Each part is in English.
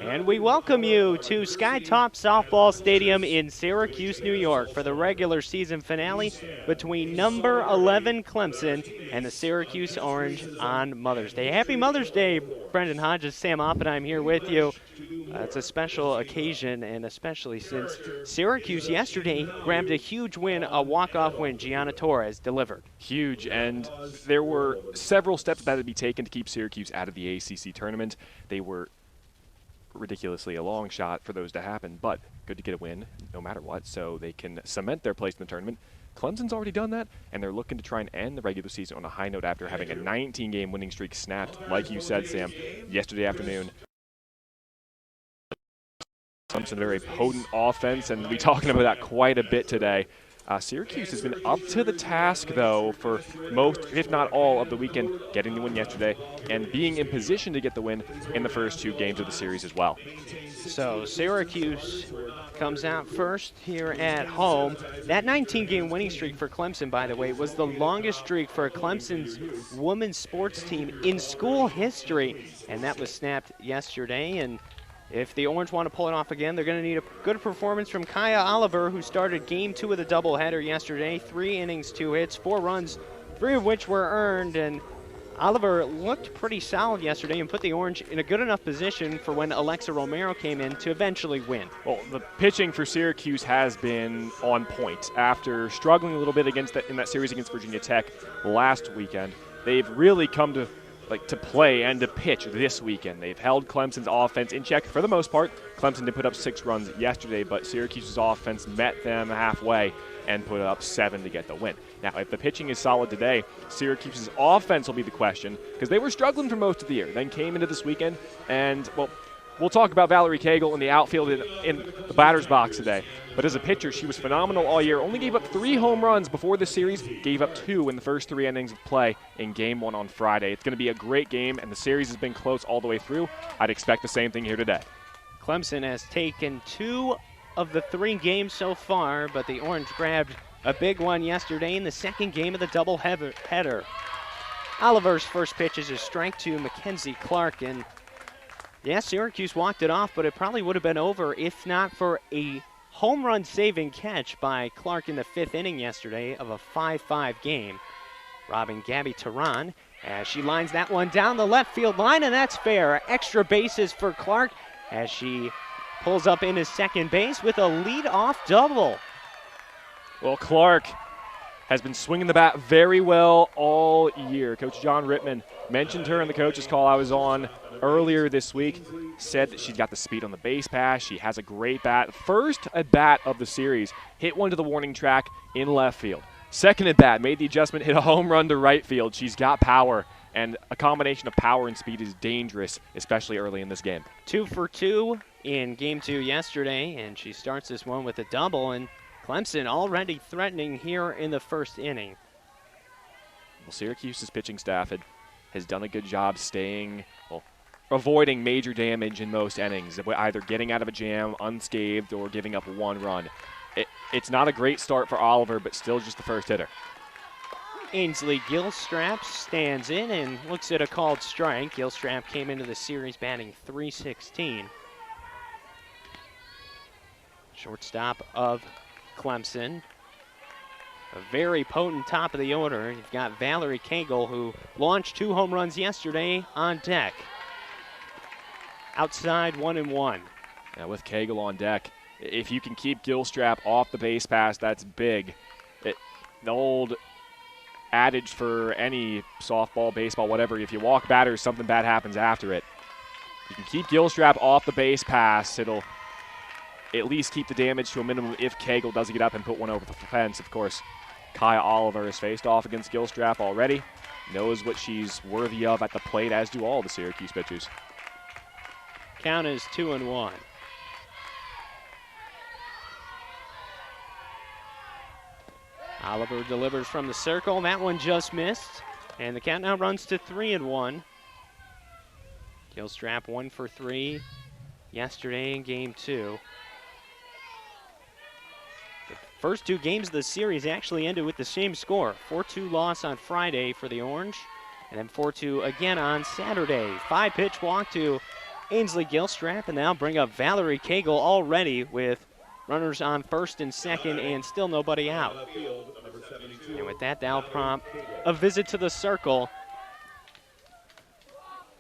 And we welcome you to Skytop Softball Stadium in Syracuse, New York for the regular season finale between number 11 Clemson and the Syracuse Orange on Mother's Day. Happy Mother's Day, Brendan Hodges, Sam Oppenheim here with you. It's a special occasion, and especially since Syracuse yesterday grabbed a huge win, a walk-off win. Gianna Torres delivered. Huge, and there were several steps that had to be taken to keep Syracuse out of the ACC tournament. They were ridiculously a long shot for those to happen, but good to get a win no matter what, so they can cement their place in the tournament. Clemson's already done that, and they're looking to try and end the regular season on a high note after having a 19-game winning streak snapped, like you said, Sam, yesterday afternoon. Clemson, a very potent offense, and we'll be talking about that quite a bit today. Syracuse has been up to the task, though, for most, if not all, of the weekend, getting the win yesterday and being in position to get the win in the first two games of the series as well. So Syracuse comes out first here at home. That 19-game winning streak for Clemson, by the way, was the longest streak for Clemson's women's sports team in school history, and that was snapped yesterday. And if the Orange want to pull it off again, they're going to need a good performance from Kaya Oliver, who started Game 2 of the doubleheader yesterday. 3 innings, 2 hits, 4 runs, 3 of which were earned. And Oliver looked pretty solid yesterday and put the Orange in a good enough position for when Alexa Romero came in to eventually win. Well, the pitching for Syracuse has been on point. After struggling a little bit in that series against Virginia Tech last weekend, they've really come to play and to pitch this weekend. They've held Clemson's offense in check for the most part. Clemson did put up 6 runs yesterday, but Syracuse's offense met them halfway and put up 7 to get the win. Now, if the pitching is solid today, Syracuse's offense will be the question, because they were struggling for most of the year, then came into this weekend, and, well, we'll talk about Valerie Cagle in the outfield in the batter's box today. But as a pitcher, she was phenomenal all year. Only gave up 3 home runs before the series, gave up 2 in the first 3 innings of play in Game 1 on Friday. It's going to be a great game, and the series has been close all the way through. I'd expect the same thing here today. Clemson has taken 2 of the 3 games so far, but the Orange grabbed a big one yesterday in the second game of the doubleheader. Oliver's first pitch is a strike to Mackenzie Clark, and yeah, Syracuse walked it off, but it probably would have been over if not for a home run saving catch by Clark in the 5th inning yesterday of a 5-5 game, robbing Gabby Tehran as she lines that one down the left field line, and that's fair. Extra bases for Clark as she pulls up into second base with a lead-off double. Well, Clark has been swinging the bat very well all year. Coach John Rittman mentioned her in the coach's call I was on earlier this week, said that she's got the speed on the base pass. She has a great bat. First at bat of the series, hit one to the warning track in left field. Second at bat, made the adjustment, hit a home run to right field. She's got power, and a combination of power and speed is dangerous, especially early in this game. 2 for 2 in Game 2 yesterday, and she starts this one with a double, and Clemson already threatening here in the first inning. Well, Syracuse's pitching staff has done a good job avoiding major damage in most innings, either getting out of a jam unscathed or giving up 1 run. It's not a great start for Oliver, but still just the first hitter. Ainsley Gilstrap stands in and looks at a called strike. Gilstrap came into the series batting .316. Shortstop of Clemson. A very potent top of the order. You've got Valerie Cagle, who launched 2 home runs yesterday, on deck. Outside 1-1. Now with Cagle on deck, if you can keep Gilstrap off the base pass, that's big. The old adage for any softball, baseball, whatever, if you walk batters, something bad happens after it. You can keep Gilstrap off the base pass, it'll at least keep the damage to a minimum if Cagle does get up and put one over the fence. Of course, Kaya Oliver has faced off against Gilstrap already, knows what she's worthy of at the plate, as do all the Syracuse pitchers. Count is 2-1. Oliver delivers from the circle. That one just missed, and the count now runs to 3-1. Gilstrap 1 for 3 yesterday in Game 2. The first 2 games of the series actually ended with the same score. 4-2 loss on Friday for the Orange, and then 4-2 again on Saturday. 5-pitch walk to Ainsley Gilstrap, and now bring up Valerie Cagle already with runners on first and second and still nobody out. And with that, that'll prompt a visit to the circle.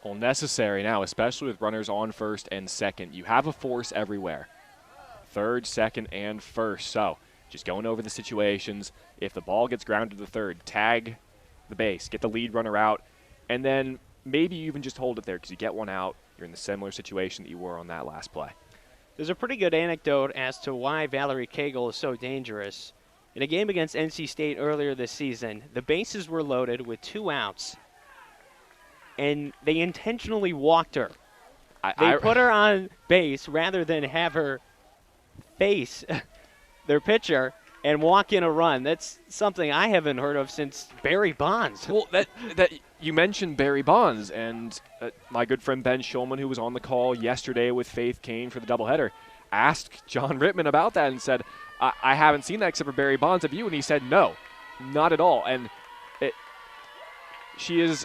Well, necessary now, especially with runners on first and second. You have a force everywhere. Third, second, and first. So just going over the situations. If the ball gets grounded to the third, tag the base, get the lead runner out, and then maybe you even just hold it there because you get one out. You're in the similar situation that you were on that last play. There's a pretty good anecdote as to why Valerie Cagle is so dangerous. In a game against NC State earlier this season, the bases were loaded with 2 outs, and they intentionally walked her. They put her on base rather than have her face their pitcher and walk in a run. That's something I haven't heard of since Barry Bonds. Well, that you mentioned Barry Bonds, and my good friend Ben Schulman, who was on the call yesterday with Faith Kane for the doubleheader, asked John Rittman about that and said, I haven't seen that except for Barry Bonds. Have you? And he said, no, not at all. And she is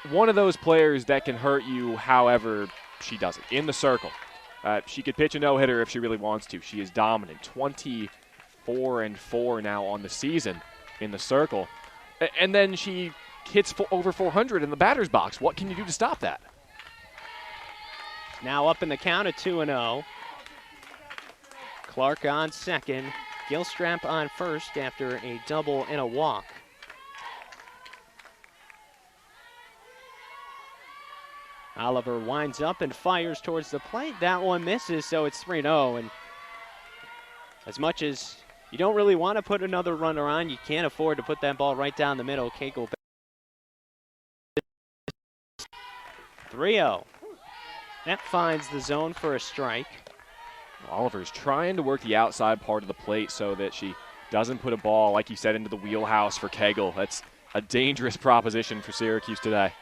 one of those players that can hurt you however she does it. In the circle. She could pitch a no-hitter if she really wants to. She is dominant. 24-4 now on the season in the circle. And then she hits over 400 in the batter's box. What can you do to stop that? Now up in the count at 2-0. Clark on second. Gilstrap on first after a double and a walk. Oliver winds up and fires towards the plate. That one misses, so it's 3-0. And as much as you don't really want to put another runner on, you can't afford to put that ball right down the middle. Cagle 3-0. That finds the zone for a strike. Oliver's trying to work the outside part of the plate so that she doesn't put a ball, like you said, into the wheelhouse for Cagle. That's a dangerous proposition for Syracuse today.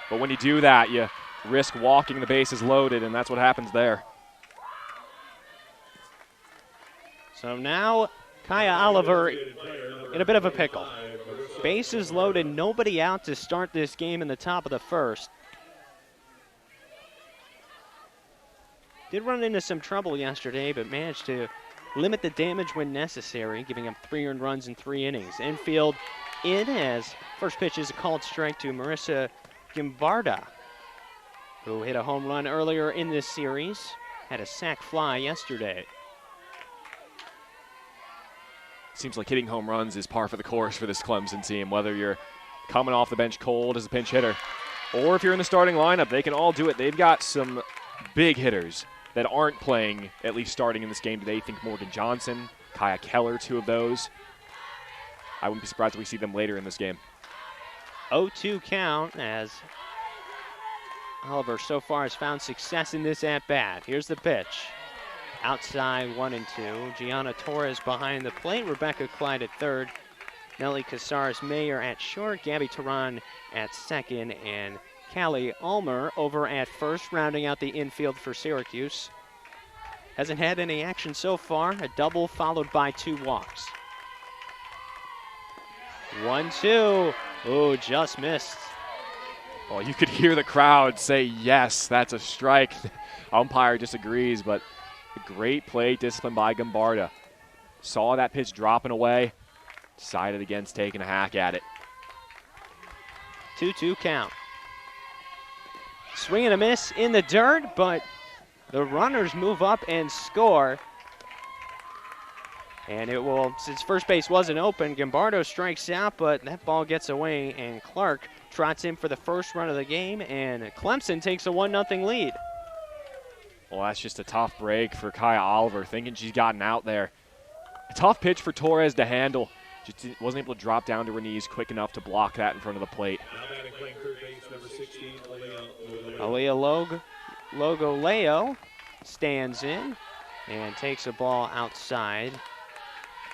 But when you do that, you risk walking the bases loaded, and that's what happens there. So now Kaya Oliver in a bit of a pickle. Bases loaded, nobody out to start this game in the top of the first. Did run into some trouble yesterday, but managed to limit the damage when necessary, giving up 3 earned runs in 3 innings. Infield in as first pitch is a called strike to Marissa Gimbarda, who hit a home run earlier in this series, had a sac fly yesterday. Seems like hitting home runs is par for the course for this Clemson team, whether you're coming off the bench cold as a pinch hitter or if you're in the starting lineup. They can all do it. They've got some big hitters that aren't playing, at least starting in this game today. Think Morgan Johnson, Kaya Keller, 2 of those. I wouldn't be surprised if we see them later in this game. 0-2 count as Oliver so far has found success in this at-bat. Here's the pitch. Outside 1-2. Gianna Torres behind the plate. Rebecca Clyde at third. Nelly Casares-Mayer at short. Gabby Teran at second. And Callie Ulmer over at first, rounding out the infield for Syracuse. Hasn't had any action so far. A double followed by 2 walks. 1-2. Oh, just missed. Well, you could hear the crowd say, yes, that's a strike. Umpire disagrees, but a great play discipline by Gimbarda. Saw that pitch dropping away, decided against taking a hack at it. 2-2 count. Swing and a miss in the dirt, but the runners move up and score. And it will, since first base wasn't open, Gimbardo strikes out, but that ball gets away, and Clark trots in for the first run of the game, and Clemson takes a 1-0 lead. Well, that's just a tough break for Kaya Oliver, thinking she's gotten out there. A tough pitch for Torres to handle. Just wasn't able to drop down to her knees quick enough to block that in front of the plate. Aaliyah Logoleo stands in and takes a ball outside.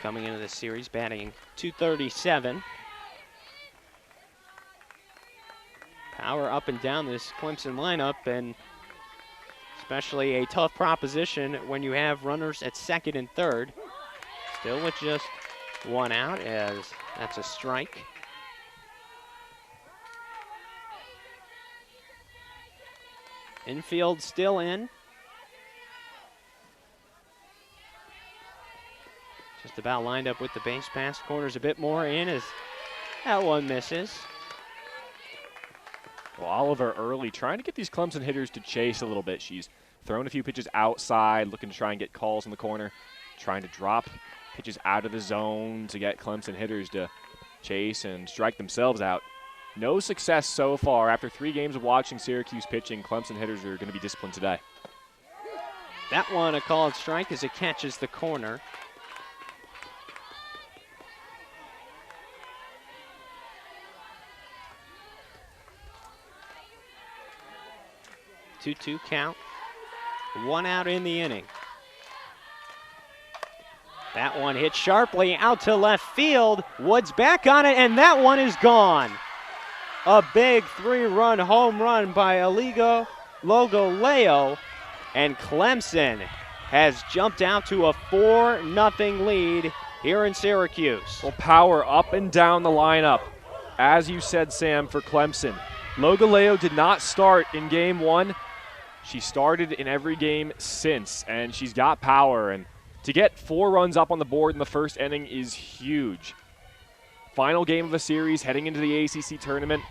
Coming into the series, batting .237. Power up and down this Clemson lineup, and especially a tough proposition when you have runners at second and third. Still with just 1 out, as that's a strike. Infield still in. Just about lined up with the base pass. Corners a bit more in as that one misses. Well, Oliver early trying to get these Clemson hitters to chase a little bit. She's thrown a few pitches outside, looking to try and get calls in the corner, trying to drop pitches out of the zone to get Clemson hitters to chase and strike themselves out. No success so far. After 3 games of watching Syracuse pitching, Clemson hitters are going to be disciplined today. That one a called strike as it catches the corner. Two-two count. 1 out in the inning. That one hit sharply out to left field. Woods back on it, and that one is gone. A big 3-run home run by Aligo Logoleo, and Clemson has jumped out to a 4-0 lead here in Syracuse. Well, power up and down the lineup, as you said, Sam, for Clemson. Logoleo did not start in game 1. She started in every game since, and she's got power. And to get 4 runs up on the board in the first inning is huge. Final game of a series heading into the ACC tournament.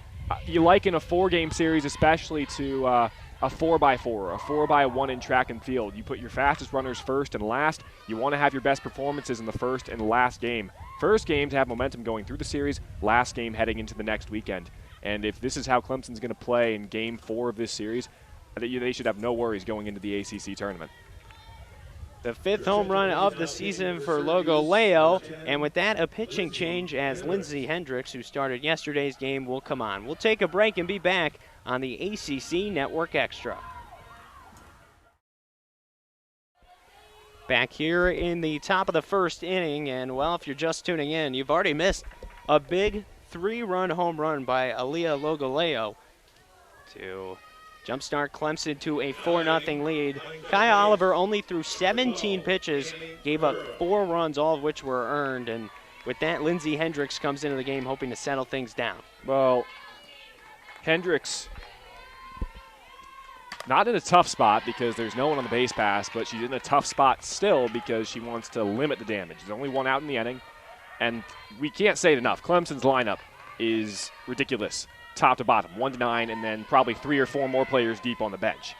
You liken a 4-game series especially to a 4x4 or a 4x1 in track and field. You put your fastest runners first and last. You want to have your best performances in the first and last game. First game to have momentum going through the series, last game heading into the next weekend. And if this is how Clemson's going to play in game 4 of this series, they should have no worries going into the ACC tournament. The 5th home run of the season for Logoleo, and with that, a pitching change as Lindsey Hendricks, who started yesterday's game, will come on. We'll take a break and be back on the ACC Network Extra. Back here in the top of the first inning, and well, if you're just tuning in, you've already missed a big 3-run home run by Aaliyah Logoleo to jumpstart Clemson to a 4-0 lead. Kai Oliver only threw 17 pitches, gave up 4 runs, all of which were earned. And with that, Lindsey Hendricks comes into the game hoping to settle things down. Well, Hendricks not in a tough spot because there's no one on the base pass, but she's in a tough spot still because she wants to limit the damage. There's only 1 out in the inning, and we can't say it enough. Clemson's lineup is ridiculous. Top to bottom, 1 to 9, and then probably 3 or 4 more players deep on the bench.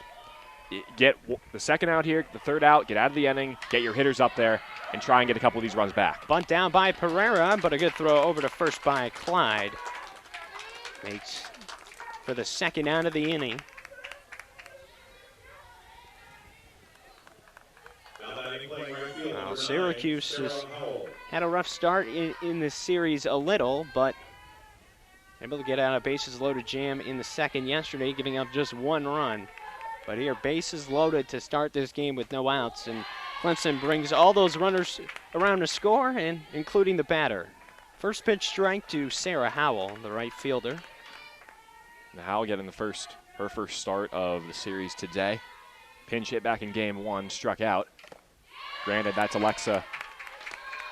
Get the 2nd out here, the 3rd out, get out of the inning, get your hitters up there, and try and get a couple of these runs back. Bunt down by Pereira, but a good throw over to first by Clyde. Makes for the 2nd out of the inning. Well, Syracuse has had a rough start in this series a little, but able to get out a bases loaded jam in the 2nd yesterday, giving up just 1 run. But here, bases loaded to start this game with no outs, and Clemson brings all those runners around to score, and including the batter. First pitch strike to Sarah Howell, the right fielder. And Howell getting her first start of the series today. Pinch hit back in game 1, struck out. Granted, that's Alexa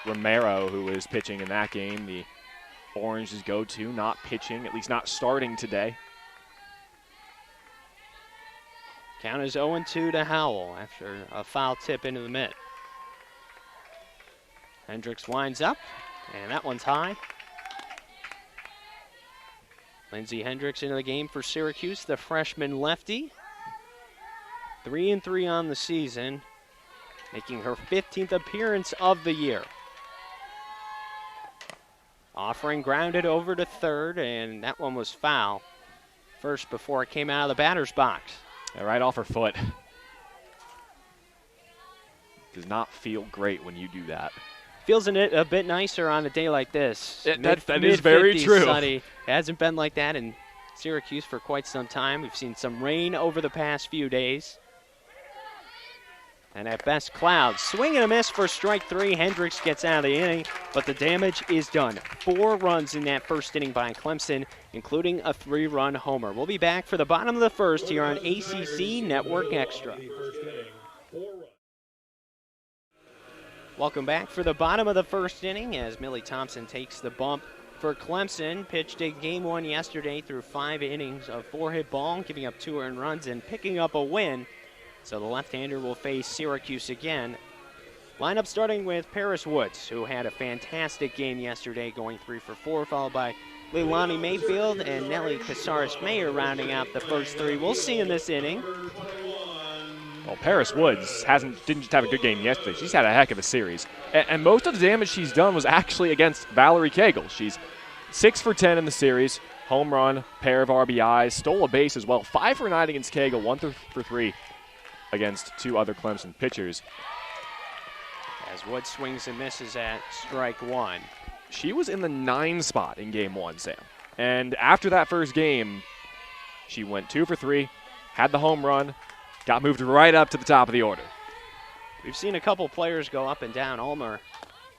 Romero who is pitching in that game. The Orange's go-to, not pitching, at least not starting today. Count is 0-2 to Howell after a foul tip into the mitt. Hendricks winds up, and that one's high. Lindsey Hendricks into the game for Syracuse, the freshman lefty. 3-3 on the season, making her 15th appearance of the year. Offering grounded over to 3rd, and that one was foul. First before it came out of the batter's box. Yeah, right off her foot. Does not feel great when you do that. Feels a bit nicer on a day like this. That is very true. Sunny. It hasn't been like that in Syracuse for quite some time. We've seen some rain over the past few days. And at best, clouds. Swing and a miss for strike 3. Hendricks gets out of the inning, but the damage is done. 4 runs in that first inning by Clemson, including a 3-run homer. We'll be back for the bottom of the 1st here on ACC Network Extra. Welcome back for the bottom of the 1st inning as Millie Thompson takes the bump for Clemson, pitched in game 1 yesterday through 5 innings of 4-hit ball, giving up 2 earned runs and picking up a win. So the left-hander will face Syracuse again. Lineup starting with Paris Woods, who had a fantastic game yesterday, going 3 for 4, followed by Leilani Mayfield and Nelly Casares-Mayer rounding out the first 3. We'll see in this inning. Well, Paris Woods didn't just have a good game yesterday. She's had a heck of a series. And most of the damage she's done was actually against Valerie Cagle. She's 6 for 10 in the series, home run, pair of RBIs, stole a base as well. 5 for 9 against Cagle, 1 for 3 against 2 other Clemson pitchers. As Woods swings and misses at strike 1. She was in the 9 spot in game 1, Sam. And after that first game, she went 2 for 3, had the home run, got moved right up to the top of the order. We've seen a couple players go up and down. Ulmer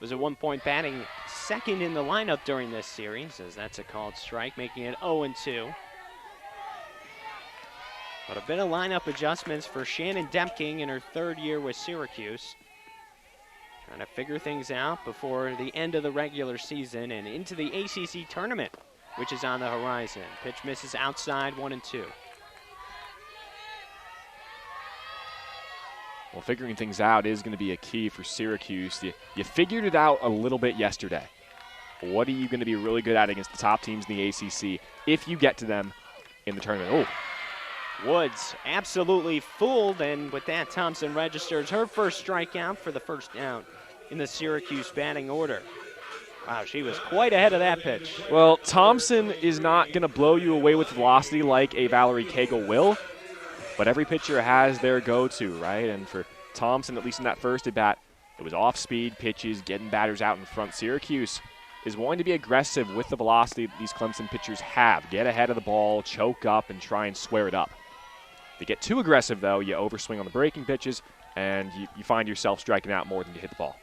was at one point batting second in the lineup during this series, as that's a called strike, making it 0-2. But a bit of lineup adjustments for Shannon Dempking in her 3rd year with Syracuse. Trying to figure things out before the end of the regular season and into the ACC tournament, which is on the horizon. Pitch misses outside, 1-2. Well, figuring things out is going to be a key for Syracuse. You figured it out a little bit yesterday. What are you going to be really good at against the top teams in the ACC if you get to them in the tournament? Oh, Woods absolutely fooled, and with that, Thompson registers her first strikeout for the first down in the Syracuse batting order. Wow, she was quite ahead of that pitch. Well, Thompson is not going to blow you away with velocity like a Valerie Cagle will, but every pitcher has their go-to, right? And for Thompson, at least in that first at-bat, it was off-speed pitches, getting batters out in front. Syracuse is wanting to be aggressive with the velocity that these Clemson pitchers have. Get ahead of the ball, choke up, and try and square it up. If you get too aggressive, though, you overswing on the breaking pitches, and you find yourself striking out more than you hit the ball.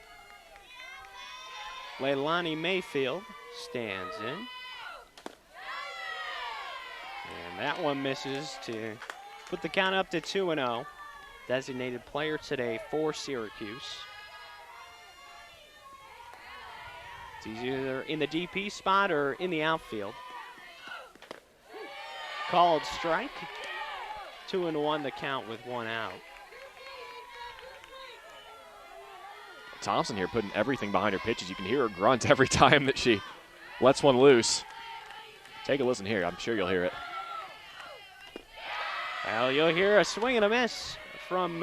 Leilani Mayfield stands in. And that one misses to put the count up to 2-0. Designated player today for Syracuse. It's either in the DP spot or in the outfield. Called strike. 2-1 the count with 1 out. Thompson here putting everything behind her pitches. You can hear her grunt every time that she lets one loose. Take a listen here. I'm sure you'll hear it. Well, you'll hear a swing and a miss from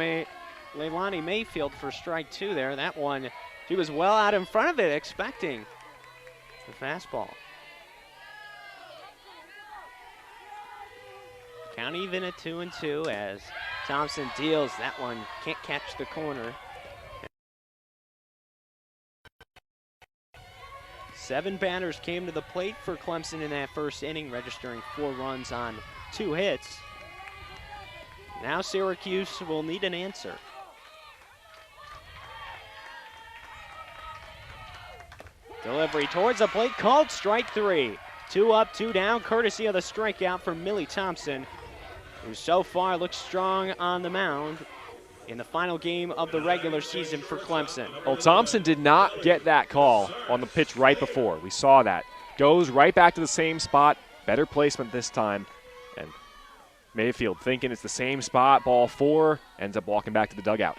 Leilani Mayfield for strike 2 there. That one, she was well out in front of it, expecting the fastball. Count even at 2-2 as Thompson deals. That one can't catch the corner. 7 batters came to the plate for Clemson in that first inning, registering 4 runs on 2 hits. Now Syracuse will need an answer. Delivery towards the plate, called strike 3. 2 up, 2 down, courtesy of the strikeout from Millie Thompson, who so far looks strong on the mound in the final game of the regular season for Clemson. Well, Thompson did not get that call on the pitch right before. We saw that. Goes right back to the same spot, better placement this time. And Mayfield thinking it's the same spot, ball 4, ends up walking back to the dugout.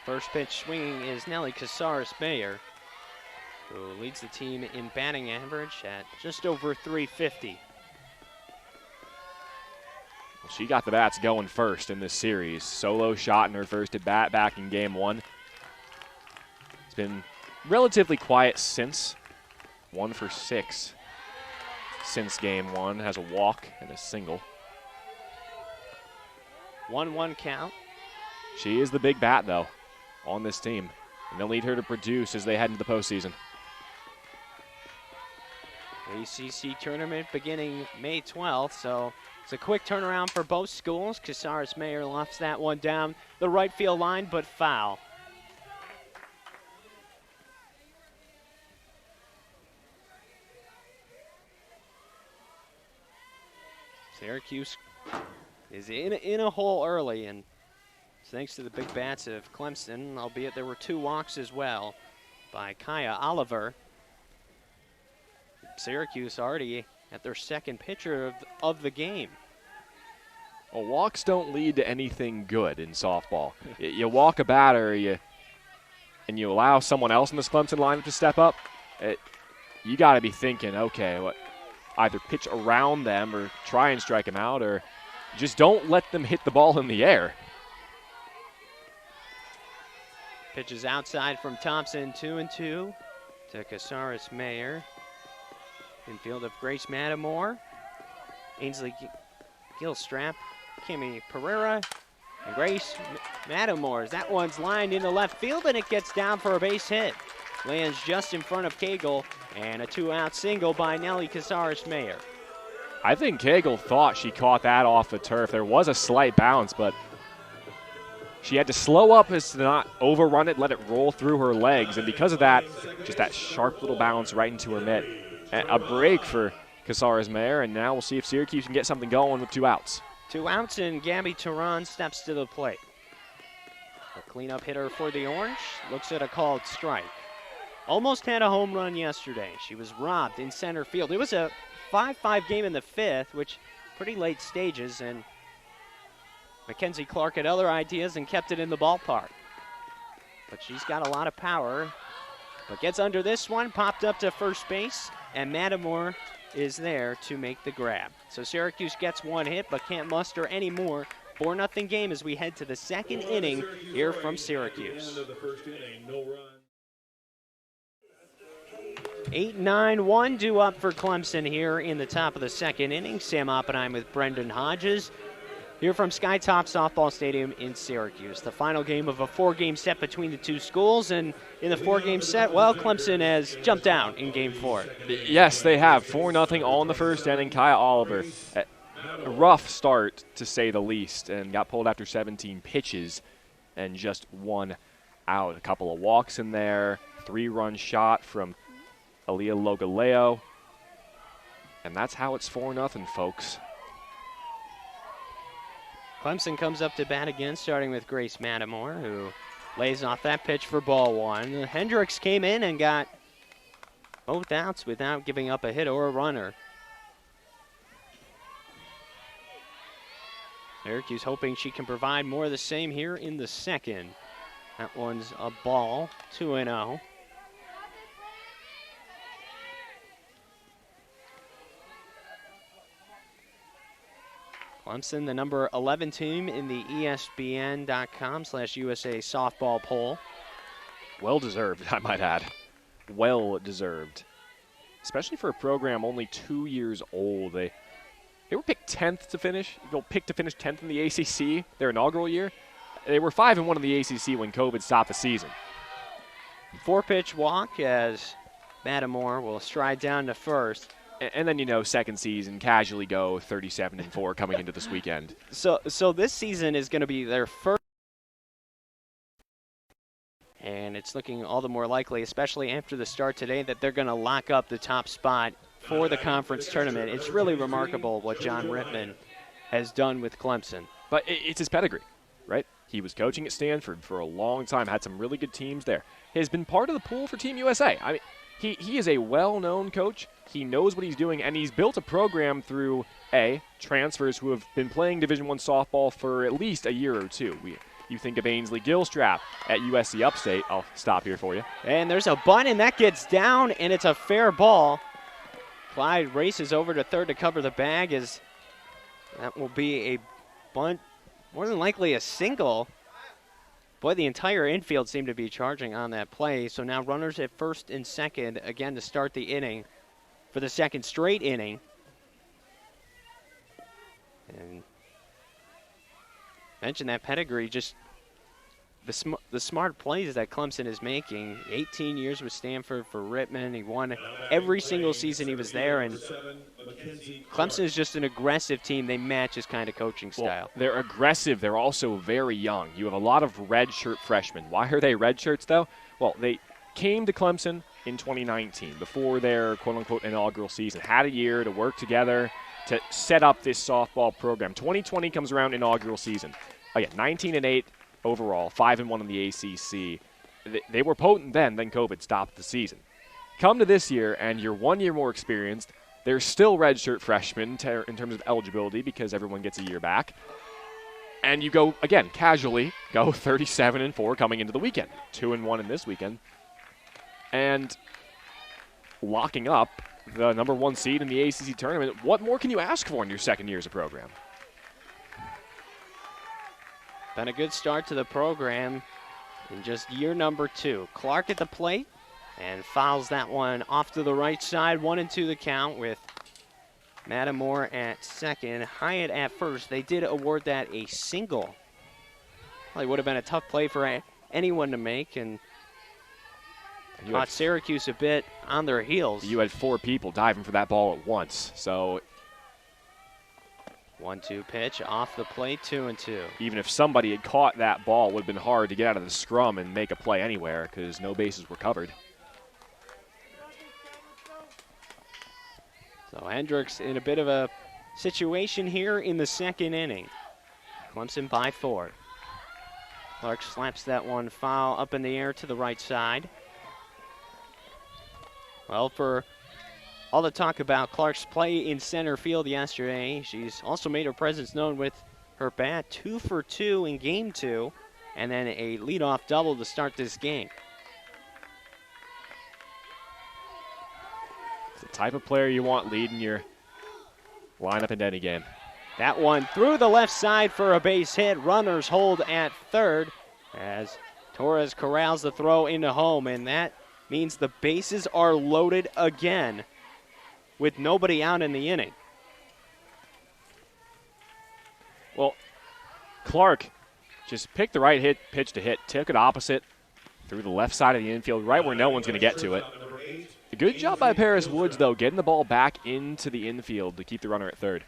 First pitch swinging is Nelly Casares-Mayer, who leads the team in batting average at just over .350. Well, she got the bats going first in this series. Solo shot in her first at bat back in game 1. It's been relatively quiet since. 1 for 6 since game 1. Has a walk and a single. 1-1 count. She is the big bat, though, on this team. And they'll need her to produce as they head into the postseason. ACC tournament beginning May 12th, so it's a quick turnaround for both schools. Casares-Mayer lofts that one down the right field line, but foul. Syracuse is in a hole early, and thanks to the big bats of Clemson, albeit there were 2 walks as well by Kaya Oliver. Syracuse already at their second pitcher of the game. Well, walks don't lead to anything good in softball. You walk a batter, and you allow someone else in this Clemson lineup to step up, you got to be thinking, okay, either pitch around them or try and strike them out, or just don't let them hit the ball in the air. Pitches outside from Thompson, 2-2 to Casares Mayer. Infield of Grace Matamore, Ainsley Gilstrap, Kimmy Pereira, and Grace Matamore. That one's lined into left field, and it gets down for a base hit. Lands just in front of Cagle, and a 2-out single by Nellie Casares Mayer. I think Cagle thought she caught that off the turf. There was a slight bounce, but she had to slow up as to not overrun it, let it roll through her legs, and because of that, just that sharp little bounce right into her mitt. A break for Casares Mayer, and now we'll see if Syracuse can get something going with 2 outs. 2 outs, and Gabby Tehran steps to the plate. A cleanup hitter for the Orange, looks at a called strike. Almost had a home run yesterday. She was robbed in center field. It was a 5-5 game in the 5th, which pretty late stages, and Mackenzie Clark had other ideas and kept it in the ballpark. But she's got a lot of power, but gets under this one, popped up to first base, and Matamore is there to make the grab. So Syracuse gets 1 hit, but can't muster any more. 4-0 game as we head to the second inning here from Syracuse. 8-9-1 due up for Clemson here in the top of the second inning. Sam Oppenheim with Brendan Hodges here from Skytop Softball Stadium in Syracuse. The final game of a 4-game set between the two schools, and in the 4-game set, well, Clemson has jumped down in Game 4. Yes, they have. 4-0 all in the first inning. Kaya Oliver, a rough start to say the least, and got pulled after 17 pitches and just 1 out. A couple of walks in there, 3-run shot from Aaliyah Logaleo, and that's how it's 4-0, folks. Clemson comes up to bat again, starting with Grace Matamore, who lays off that pitch for ball 1. Hendricks came in and got both outs without giving up a hit or a runner. Syracuse hoping she can provide more of the same here in the second. That one's a ball, 2-0. Clemson, the number 11 team in the ESPN.com/USA softball poll. Well-deserved, I might add. Well-deserved. Especially for a program only 2 years old. They were picked 10th to finish. Picked to finish 10th in the ACC their inaugural year. They were 5-1 in the ACC when COVID stopped the season. 4-pitch walk as Matamore will stride down to first. And then, second season, casually go 37-4 coming into this weekend. So this season is going to be their first. And it's looking all the more likely, especially after the start today, that they're going to lock up the top spot for the conference tournament. It's really remarkable what John Rittman has done with Clemson. But it's his pedigree, right? He was coaching at Stanford for a long time, had some really good teams there. He has been part of the pool for Team USA. I mean, he is a well-known coach. He knows what he's doing, and he's built a program through, transfers who have been playing Division I softball for at least a year or two. You think of Ainsley Gilstrap at USC Upstate. I'll stop here for you. And there's a bunt, and that gets down, and it's a fair ball. Clyde races over to third to cover the bag as that will be a bunt, more than likely a single. Boy, the entire infield seemed to be charging on that play. So now runners at first and second again to start the inning for the second straight inning. And mention that pedigree, just the smart plays that Clemson is making. 18 years with Stanford for Rittman. He won every single season he was there, and Clemson is just an aggressive team. They match his kind of coaching style. Well, they're aggressive. They're also very young. You have a lot of redshirt freshmen. Why are they redshirts, though? Well, they came to Clemson in 2019 before their quote-unquote inaugural season. Had a year to work together to set up this softball program. 2020 comes around, inaugural season. Again, 19-8 overall, 5-1 in the ACC. They were potent then COVID stopped the season. come to this year and you're 1 year more experienced. There's still redshirt freshmen in terms of eligibility because everyone gets a year back. And you go, again, casually, go 37-4 coming into the weekend. 2-1 in this weekend. And locking up the #1 seed in the ACC tournament. What more can you ask for in your second year as a program? Been a good start to the program in just year number 2. Clark at the plate and fouls that one off to the right side. 1-2 the count with Mattamore at second, Hyatt at first. They did award that a single. Well, it would have been a tough play for anyone to make, and caught Syracuse a bit on their heels. You had 4 people diving for that ball at once, so 1-2 pitch off the plate, 2-2. even if somebody had caught that ball, it would have been hard to get out of the scrum and make a play anywhere because no bases were covered. So Hendricks in a bit of a situation here in the second inning. Clemson by 4. Clark slaps that one foul up in the air to the right side. Well, for all the talk about Clark's play in center field yesterday, she's also made her presence known with her bat, 2 for 2 in game 2, and then a leadoff double to start this game. It's the type of player you want leading your lineup into any game. That one through the left side for a base hit. Runners hold at third as Torres corrals the throw into home, and that means the bases are loaded again with nobody out in the inning. Well, Clark just picked the right pitch to hit, took it opposite through the left side of the infield, right where no one's going to get to it. A good job by Paris Woods, though, getting the ball back into the infield to keep the runner at third.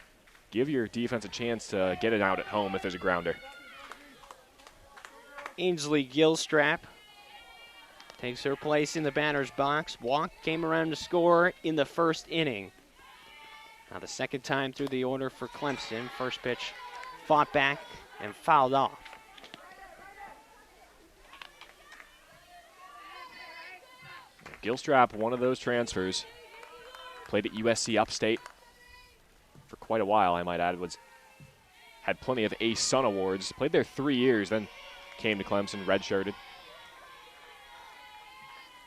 Give your defense a chance to get it out at home if there's a grounder. Ainsley Gilstrap takes her place in the batter's box. Walk came around to score in the first inning. Now the second time through the order for Clemson. First pitch fought back and fouled off. Gilstrap, one of those transfers, played at USC Upstate for quite a while, I might add. Had plenty of Ace Sun awards. Played there 3 years, then came to Clemson, redshirted.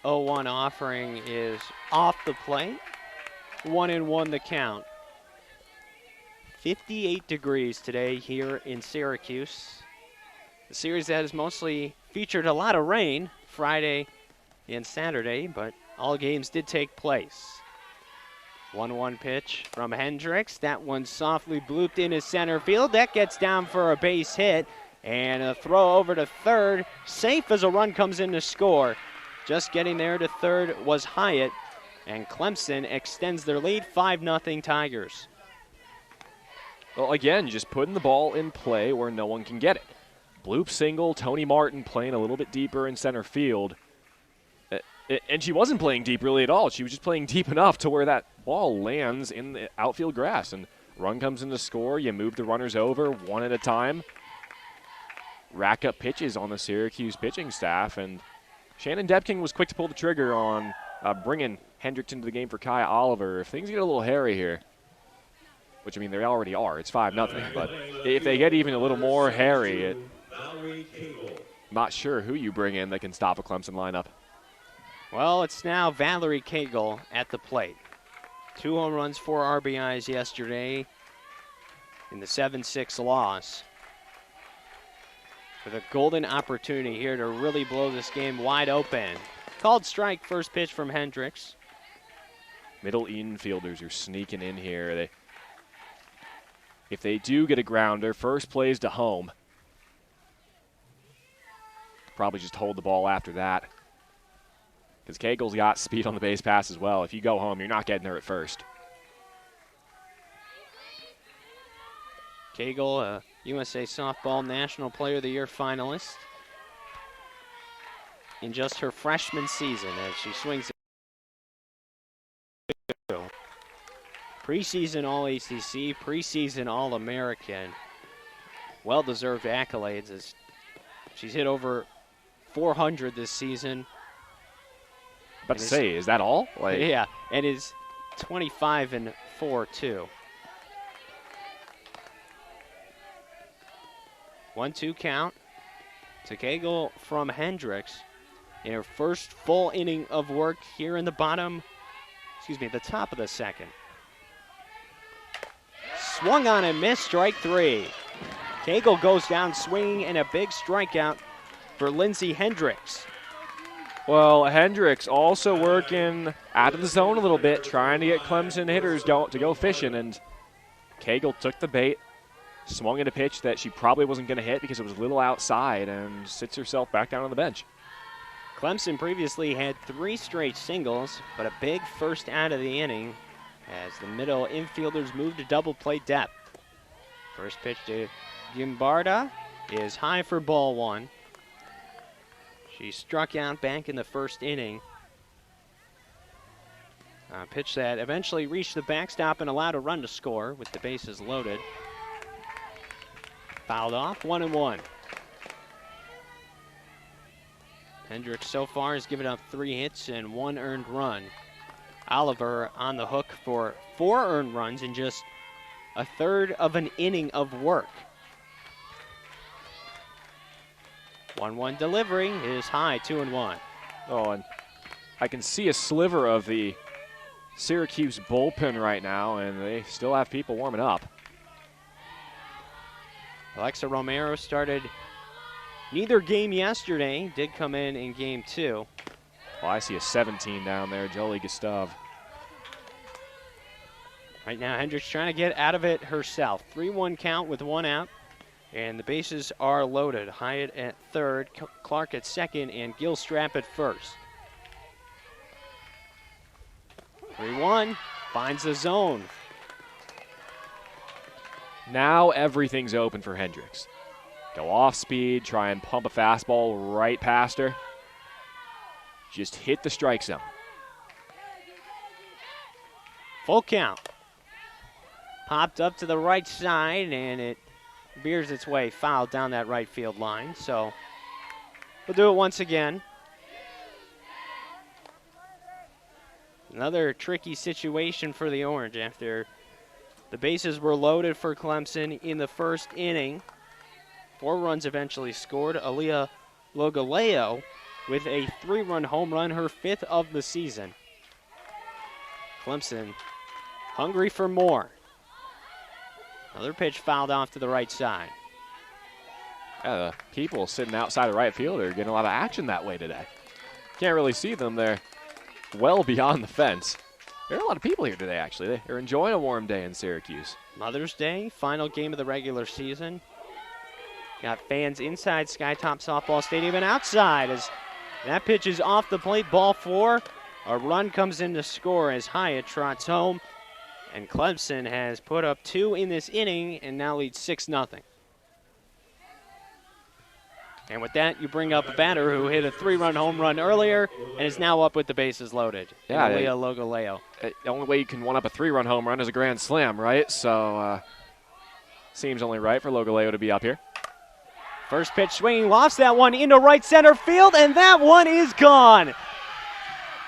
0-1 offering is off the plate. 1-1 the count. 58 degrees today here in Syracuse. The series that has mostly featured a lot of rain Friday and Saturday, but all games did take place. 1-1 pitch from Hendricks. That one softly blooped into center field. That gets down for a base hit, and a throw over to third. Safe as a run comes in to score. Just getting there to third was Hyatt, and Clemson extends their lead, 5-0 Tigers. Well, again, just putting the ball in play where no one can get it. Bloop single, Tony Martin playing a little bit deeper in center field. And she wasn't playing deep really at all. She was just playing deep enough to where that ball lands in the outfield grass. And run comes in to score. You move the runners over one at a time. Rack up pitches on the Syracuse pitching staff. And Shannon Depking was quick to pull the trigger on bringing Hendricks into the game for Kaya Oliver. If things get a little hairy here, which, I mean, they already are. It's 5-0. But if they get even a little more hairy, not sure who you bring in that can stop a Clemson lineup. Well, it's now Valerie Cagle at the plate. 2 home runs, 4 RBIs yesterday in the 7-6 loss. With a golden opportunity here to really blow this game wide open. Called strike, first pitch from Hendricks. Middle infielders are sneaking in here. If they do get a grounder, first plays to home. Probably just hold the ball after that. Because Cagle's got speed on the base pass as well. If you go home, you're not getting there at first. Cagle, a USA Softball National Player of the Year finalist in just her freshman season as she swings it. Preseason All-ACC, preseason All-American. Well-deserved accolades as she's hit over 400 this season. About to say, is that all? Yeah, and is 25-4 too. 1-2 count to Cagle from Hendricks in her first full inning of work here in the the top of the second. Swung on and missed, strike 3. Cagle goes down swinging, and a big strikeout for Lindsay Hendricks. Well, Hendricks also working out of the zone a little bit, trying to get Clemson hitters to go fishing, and Cagle took the bait, swung at a pitch that she probably wasn't going to hit because it was a little outside, and sits herself back down on the bench. Clemson previously had 3 straight singles, but a big first out of the inning as the middle infielders moved to double play depth. First pitch to Gimbarda is high for ball 1. She struck out back in the first inning. A pitch that eventually reached the backstop and allowed a run to score with the bases loaded. Fouled off, 1-1. Hendricks so far has given up 3 hits and 1 earned run. Oliver on the hook for 4 earned runs in just a third of an inning of work. 1-1 delivery is high, 2-1. Oh, and I can see a sliver of the Syracuse bullpen right now, and they still have people warming up. Alexa Romero started neither game yesterday, did come in game 2. Well, I see a 17 down there, Jolie Gustave. Right now, Hendricks trying to get out of it herself. 3-1 count with 1 out, and the bases are loaded. Hyatt at third, Clark at second, and Gilstrap at first. 3-1, finds the zone. Now everything's open for Hendricks. Go off speed, try and pump a fastball right past her. Just hit the strike zone. Full count. Popped up to the right side, and it veers its way foul down that right field line. So we'll do it once again. Another tricky situation for the Orange after the bases were loaded for Clemson in the first inning. 4 runs eventually scored. Aaliyah Logaleo with a 3-run home run, her 5th of the season. Clemson hungry for more. Another pitch fouled off to the right side. Yeah, the people sitting outside the right field are getting a lot of action that way today. Can't really see them. They're well beyond the fence. There are a lot of people here today, actually. They're enjoying a warm day in Syracuse. Mother's Day, final game of the regular season. Got fans inside Skytop Softball Stadium and outside as that pitch is off the plate, ball 4. A run comes in to score as Hyatt trots home. And Clemson has put up 2 in this inning and now leads 6-0. And with that, you bring up a batter who hit a 3-run home run earlier and is now up with the bases loaded. Yeah, Leah Logaleo. The only way you can one up a 3-run home run is a grand slam, right? So, seems only right for Logaleo to be up here. First pitch swinging, lofts that one into right center field, and that one is gone.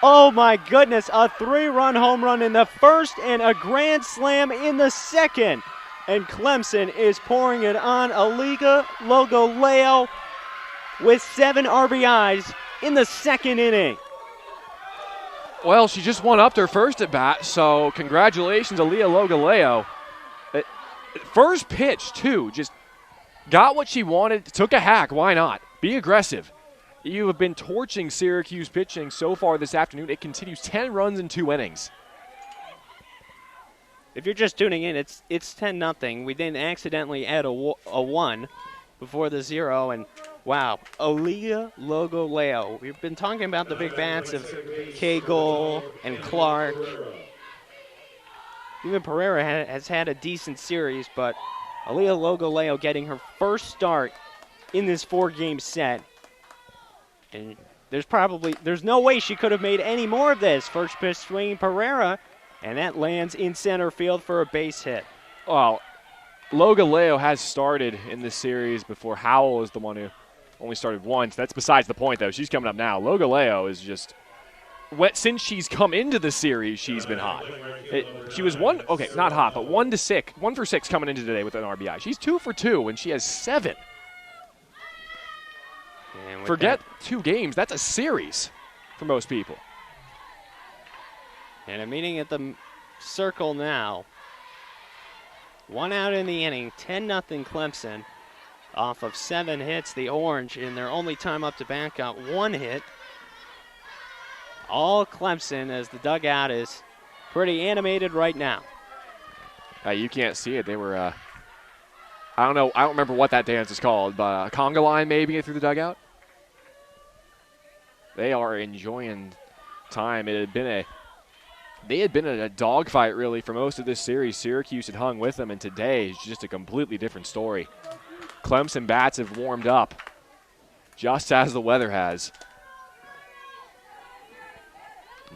Oh my goodness, a 3-run home run in the first and a grand slam in the second. And Clemson is pouring it on. Aaliyah Logaleo with 7 RBIs in the second inning. Well, she just won up to her first at bat, so congratulations, Aaliyah Logaleo. First pitch, too, just got what she wanted, took a hack, why not? Be aggressive. You have been torching Syracuse pitching so far this afternoon. It continues 10 runs in 2 innings. If you're just tuning in, it's 10-0. We didn't accidentally add a 1 before the 0, and wow, Aaliyah Logaleo. We've been talking about the big bats of Cagle and Clark. Even Pereira has had a decent series, but Aaliyah Logaleo getting her first start in this 4-game set. And there's no way she could have made any more of this. First pitch swinging Pereira, and that lands in center field for a base hit. Well, Logaleo has started in this series before. Howell is the one who only started once. That's besides the point, though. She's coming up now. Logaleo is just since she's come into the series, she's been hot. She was not hot, but 1 for 6 coming into today with an RBI. She's 2 for 2, and she has 7. Forget 2 games. That's a series for most people. And a meeting at the circle now. 1 out in the inning, 10-0 Clemson. Off of 7 hits, the Orange in their only time up to bat got 1 hit. All Clemson as the dugout is pretty animated right now. You can't see it. They were, I don't know, I don't remember what that dance is called, but a conga line maybe through the dugout. They are enjoying time. They had been in a dogfight really for most of this series. Syracuse had hung with them, and today is just a completely different story. Clemson bats have warmed up, just as the weather has.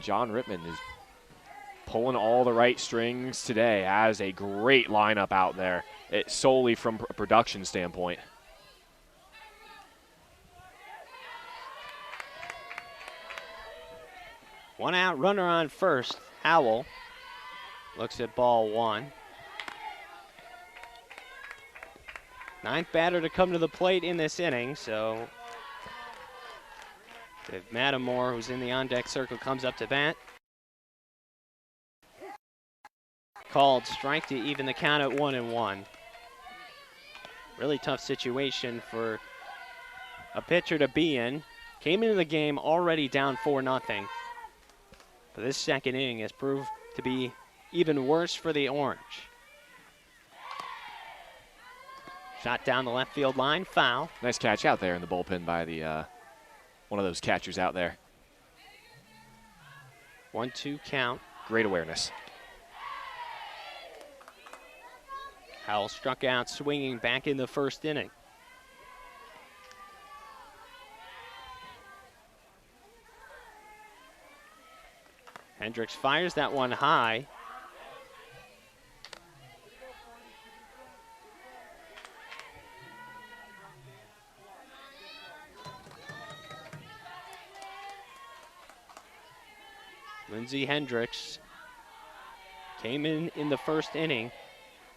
John Rittman is pulling all the right strings today, has a great lineup out there, solely from a production standpoint. One out, runner on first. Howell looks at ball 1. 9th batter to come to the plate in this inning, so if Mattamore, who's in the on-deck circle, comes up to bat. Called strike to even the count at 1-1. Really tough situation for a pitcher to be in. Came into the game already down 4-0. But this second inning has proved to be even worse for the Orange. Shot down the left field line, foul. Nice catch out there in the bullpen by the one of those catchers out there. 1-2 count. Great awareness. Howell struck out swinging back in the first inning. Hendricks fires that one high. Lindsey Hendricks came in the first inning,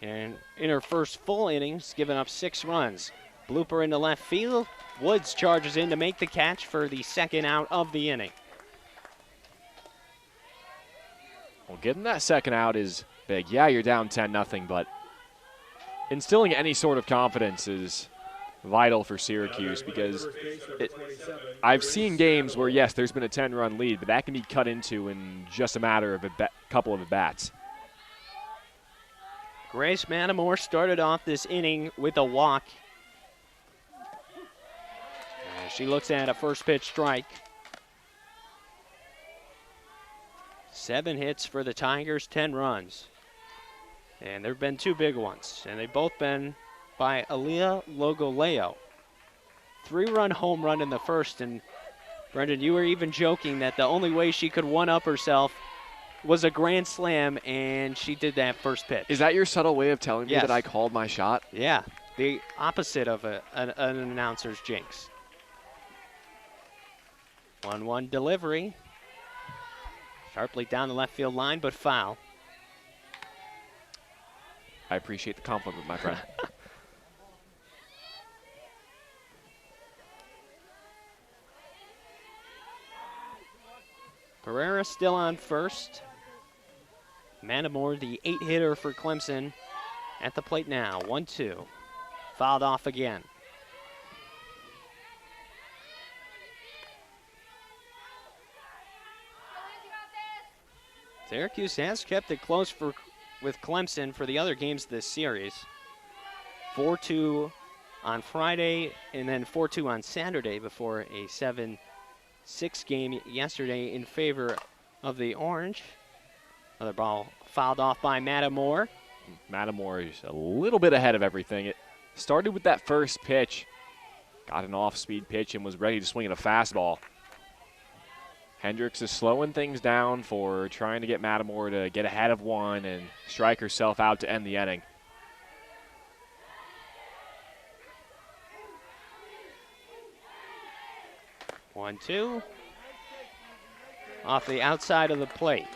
and in her first full innings, giving up 6 runs. Blooper into left field. Woods charges in to make the catch for the second out of the inning. Well, getting that second out is big. Yeah, you're down 10-0, but instilling any sort of confidence is vital for Syracuse because I've seen games where, yes, there's been a 10-run lead, but that can be cut into in just a matter of a couple of at-bats. Grace Mattamore started off this inning with a walk. She looks at a first pitch strike. 7 hits for the Tigers, 10 runs. And there have been 2 big ones, and they've both been by Aaliyah Logoleo. 3-run home run in the first, and Brendan, you were even joking that the only way she could one-up herself was a grand slam, and she did that first pitch. Is that your subtle way of telling me Yes. that I called my shot? Yeah, the opposite of an announcer's jinx. 1-1 delivery. Sharply down the left field line, but foul. I appreciate the compliment, my friend. Pereira still on first. Mattamore, the 8-hitter for Clemson, at the plate now. 1-2. Fouled off again. Syracuse has kept it close with Clemson for the other games this series. 4-2 on Friday and then 4-2 on Saturday before a 7-6 game yesterday in favor of the Orange. Another ball fouled off by Mattamore. Mattamore is a little bit ahead of everything. It started with that first pitch, got an off-speed pitch and was ready to swing at a fastball. Hendricks is slowing things down for trying to get Mattamore to get ahead of one and strike herself out to end the inning. One, 2. off the outside of the plate.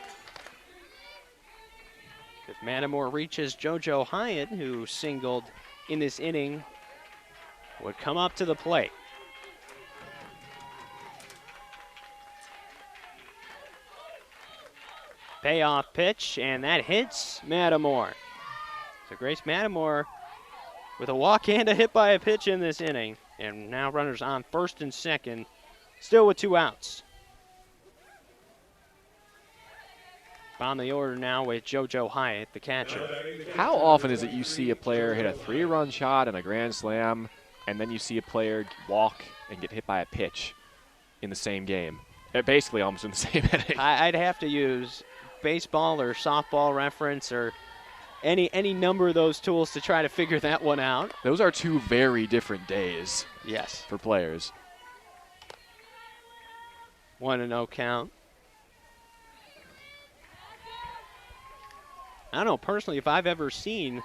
If Matamore reaches JoJo Hyatt, who singled in this inning, would come up to the plate. Payoff pitch, and that hits Matamore. So Grace Matamore with a walk and a hit by a pitch in this inning. And now runners on first and second, still with 2 outs. On the order now with JoJo Hyatt, the catcher. How often is it you see a player hit a 3-run shot and a grand slam, and then you see a player walk and get hit by a pitch in the same game? Basically almost in the same inning. I'd have to use baseball or softball reference or any number of those tools to try to figure that one out. Those are 2 very different days. Yes. For players. 1-0 count. I don't know, personally, if I've ever seen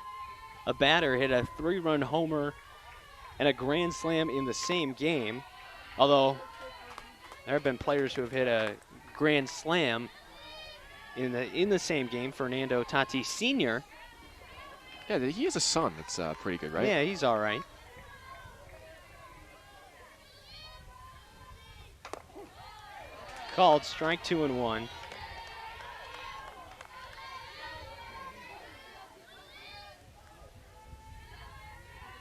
a batter hit a 3-run homer and a grand slam in the same game, although there have been players who have hit a grand slam in the same game. Fernando Tatis Sr. Yeah, he has a son that's pretty good, right? Yeah, he's all right. Called strike 2-1.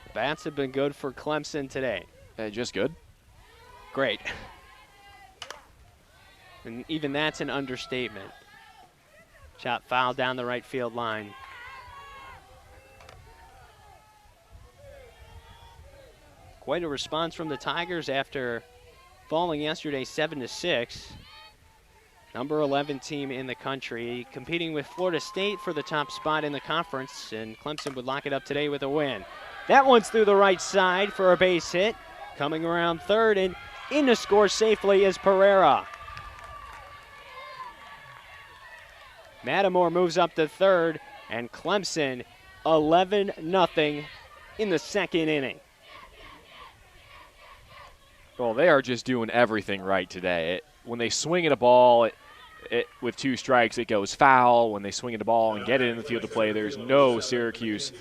The bats have been good for Clemson today. Just good. Great. And even that's an understatement. Shot foul down the right field line. Quite a response from the Tigers after falling yesterday 7-6. Number 11 team in the country, competing with Florida State for the top spot in the conference, and Clemson would lock it up today with a win. That one's through the right side for a base hit. Coming around third and in to score safely is Pereira. Matamore moves up to third, and Clemson 11-0 in the second inning. Well, they are just doing everything right today. When they swing at a ball with 2 strikes, it goes foul. When they swing at the ball and get it in the field of play, there's no Syracuse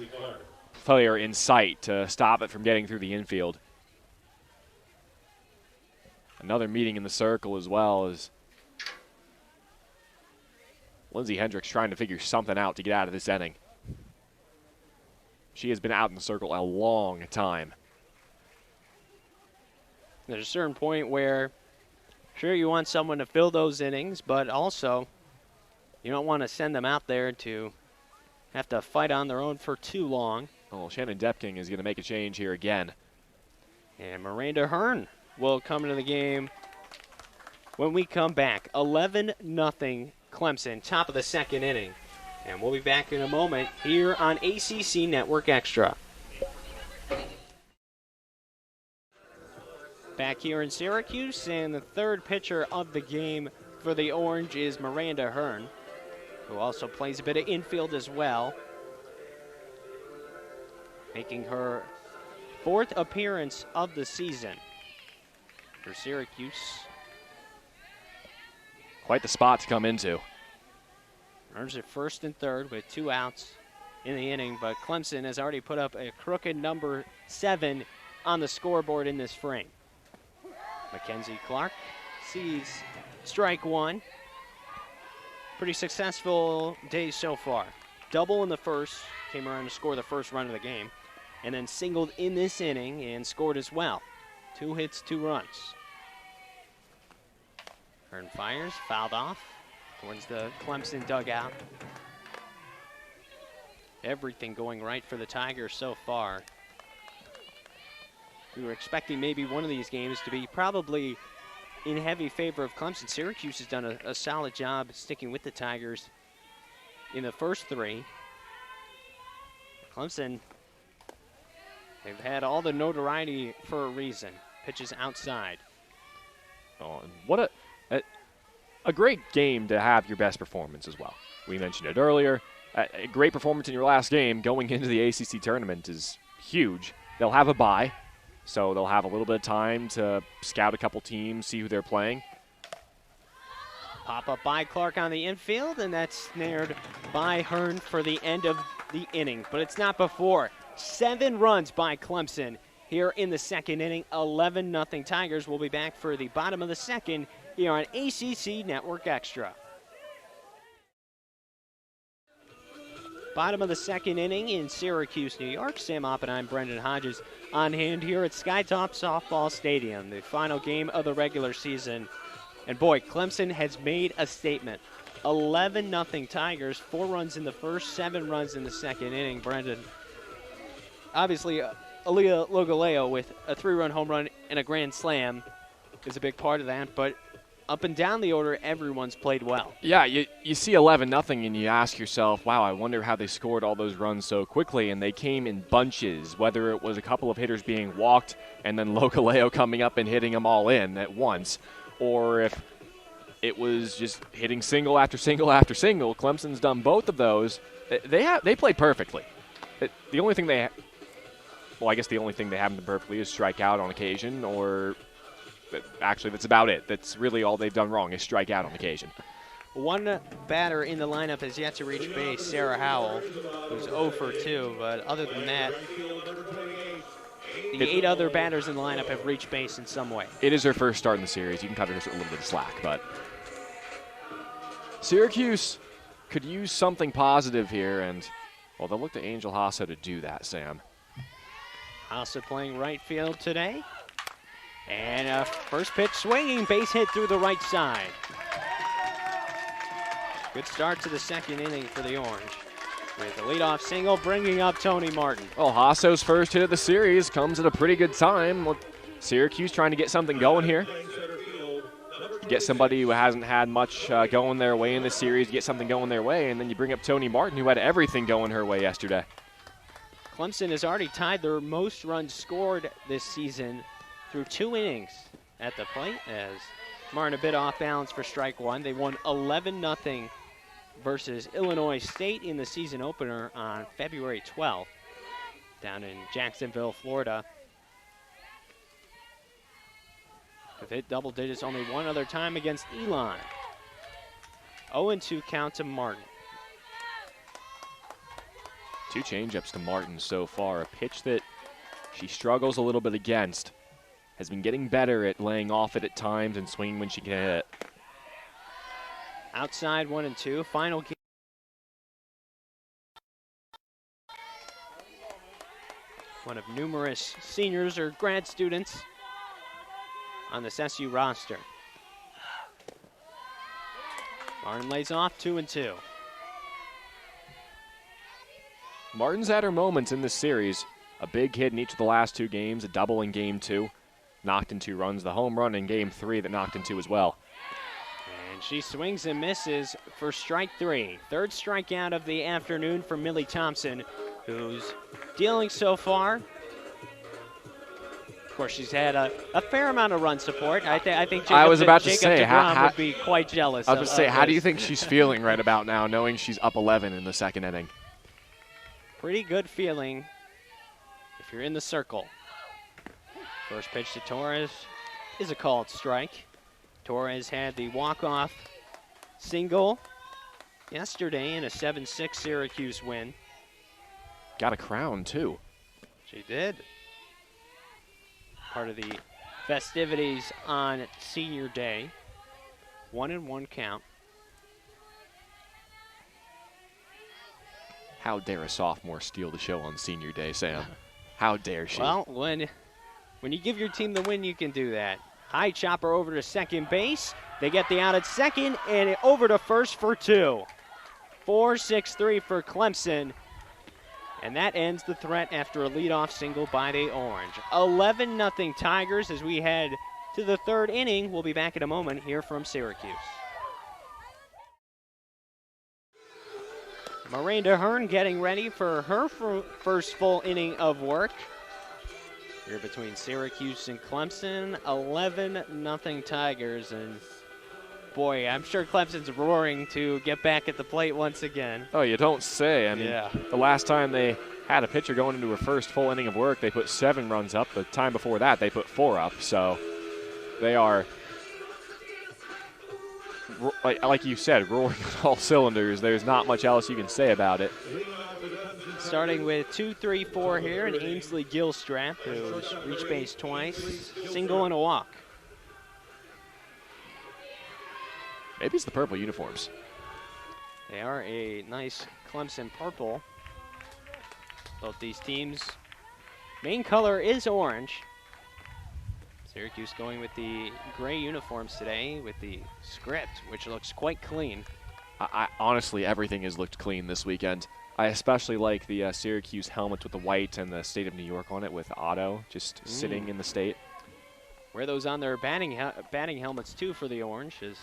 player in sight to stop it from getting through the infield. Another meeting in the circle as well as Lindsey Hendricks trying to figure something out to get out of this inning. She has been out in the circle a long time. There's a certain point where, sure, you want someone to fill those innings, but also you don't want to send them out there to have to fight on their own for too long. Oh, Shannon Depking is going to make a change here again. And Miranda Hearn will come into the game when we come back. 11-0 Clemson, top of the second inning. And we'll be back in a moment here on ACC Network Extra. Back here in Syracuse, and the third pitcher of the game for the Orange is Miranda Hearn, who also plays a bit of infield as well, making her 4th appearance of the season for Syracuse. Quite the spot to come into. Earns at first and third with 2 outs in the inning, but Clemson has already put up a crooked number 7 on the scoreboard in this frame. Mackenzie Clark sees strike 1. Pretty successful day so far. Double in the first, came around to score the first run of the game, and then singled in this inning and scored as well. 2 hits, 2 runs. Hearn fires, fouled off towards the Clemson dugout. Everything going right for the Tigers so far. We were expecting maybe one of these games to be probably in heavy favor of Clemson. Syracuse has done a solid job sticking with the Tigers in the first 3. Clemson, they've had all the notoriety for a reason. Pitches outside. Oh, and what a great game to have your best performance as well. We mentioned it earlier. A great performance in your last game going into the ACC tournament is huge. They'll have a bye, so they'll have a little bit of time to scout a couple teams, see who they're playing. Pop up by Clark on the infield, and that's snared by Hearn for the end of the inning. But it's not before. 7 runs by Clemson here in the second inning. 11-0 Tigers. Will be back for the bottom of the second here on ACC Network Extra. Bottom of the second inning in Syracuse, New York. Sam Oppenheim, Brendan Hodges on hand here at Skytop Softball Stadium, the final game of the regular season. And boy, Clemson has made a statement. 11-0 Tigers, 4 runs in the first, 7 runs in the second inning. Brendan, obviously, Aaliyah Logaleo with a 3-run home run and a grand slam is a big part of that, but up and down the order, everyone's played well. Yeah, you see 11-0 and you ask yourself, wow, I wonder how they scored all those runs so quickly, and they came in bunches, whether it was a couple of hitters being walked and then Logaleo coming up and hitting them all in at once, or if it was just hitting single after single after single. Clemson's done both of those. They played perfectly. The only thing I guess the only thing they haven't done perfectly is strike out on occasion, or actually, that's about it. That's really all they've done wrong is strike out on occasion. One batter in the lineup has yet to reach base, Sarah Howell, who's 0 for 2. But other than that, the 8 other batters in the lineup have reached base in some way. It is her first start in the series. You can cut her a little bit of slack, but Syracuse could use something positive here, and, well, they'll look to Angel Hasso to do that, Sam. Hasso playing right field today. And a first pitch swinging, base hit through the right side. Good start to the second inning for the Orange, with the leadoff single bringing up Tony Martin. Well, Hasso's first hit of the series comes at a pretty good time. Syracuse trying to get something going here. Get somebody who hasn't had much going their way in the series, get something going their way, and then you bring up Tony Martin, who had everything going her way yesterday. Clemson has already tied their most runs scored this season through 2 innings at the plate, as Martin a bit off balance for strike 1. They won 11-0 versus Illinois State in the season opener on February 12th down in Jacksonville, Florida. They've hit double digits only one other time against Elon. 0-2 count to Martin. 2 changeups to Martin so far, a pitch that she struggles a little bit against. Has been getting better at laying off it at times and swinging when she can hit it. Outside 1-2, final game. One of numerous seniors or grad students on this SU roster. Martin lays off 2-2. Martin's had her moments in this series. A big hit in each of the last 2 games, a double in game 2. Knocked in 2 runs, the home run in game 3 that knocked in 2 as well. And she swings and misses for strike 3. Third strikeout of the afternoon for Millie Thompson, who's dealing so far. Of course, she's had a fair amount of run support. I think Jacob, I was about to Jacob say, DeGrom would be quite jealous. I was going to say, how do you think she's feeling right about now, knowing she's up 11 in the second inning? Pretty good feeling if you're in the circle. First pitch to Torres is a called strike. Torres had the walk-off single yesterday in a 7-6 Syracuse win. Got a crown, too. She did. Part of the festivities on senior day. 1-1 count. How dare a sophomore steal the show on senior day, Sam? How dare she? Well, when you give your team the win, you can do that. High chopper over to second base. They get the out at second, and over to first for 2. 4-6-3 for Clemson. And that ends the threat after a leadoff single by the Orange. 11-0 Tigers as we head to the third inning. We'll be back in a moment here from Syracuse. Miranda Hearn getting ready for her first full inning of work. Here between Syracuse and Clemson, 11-0 Tigers, and boy, I'm sure Clemson's roaring to get back at the plate once again. Oh, you don't say. I mean, The last time they had a pitcher going into her first full inning of work, they put 7 runs up. The time before that, they put 4 up. So they are like you said, roaring on all cylinders. There's not much else you can say about it. Starting with 2-3-4 here, and Ainsley Gilstrap, who's reached base twice, single and a walk. Maybe it's the purple uniforms. They are a nice Clemson purple. Both these teams' main color is orange. Syracuse going with the gray uniforms today with the script, which looks quite clean. I honestly, everything has looked clean this weekend. I especially like the Syracuse helmets with the white and the state of New York on it with Otto just sitting in the state. Wear those on their batting helmets too for the orange. Is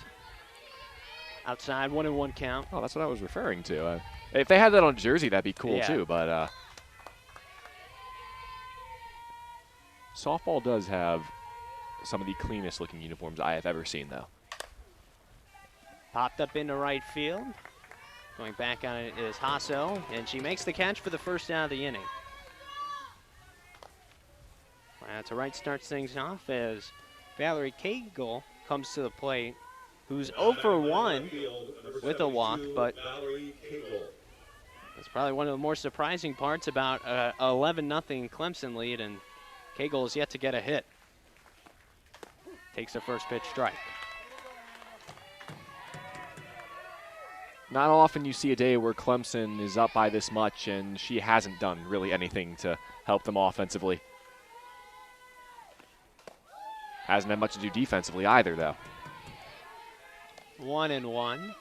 outside 1-1 count. Oh, that's what I was referring to. If they had that on jersey, that'd be cool too. But softball does have some of the cleanest looking uniforms I have ever seen, though. Popped up into right field. Going back on it is Hasso, and she makes the catch for the first out of the inning. That's a right, starts things off as Valerie Cagle comes to the plate, who's 0 for 1 with a walk, but that's probably one of the more surprising parts about 11-0 Clemson lead, and Cagle is yet to get a hit. Takes the first pitch strike. Not often you see a day where Clemson is up by this much, and she hasn't done really anything to help them offensively. Hasn't had much to do defensively either, though. 1-1.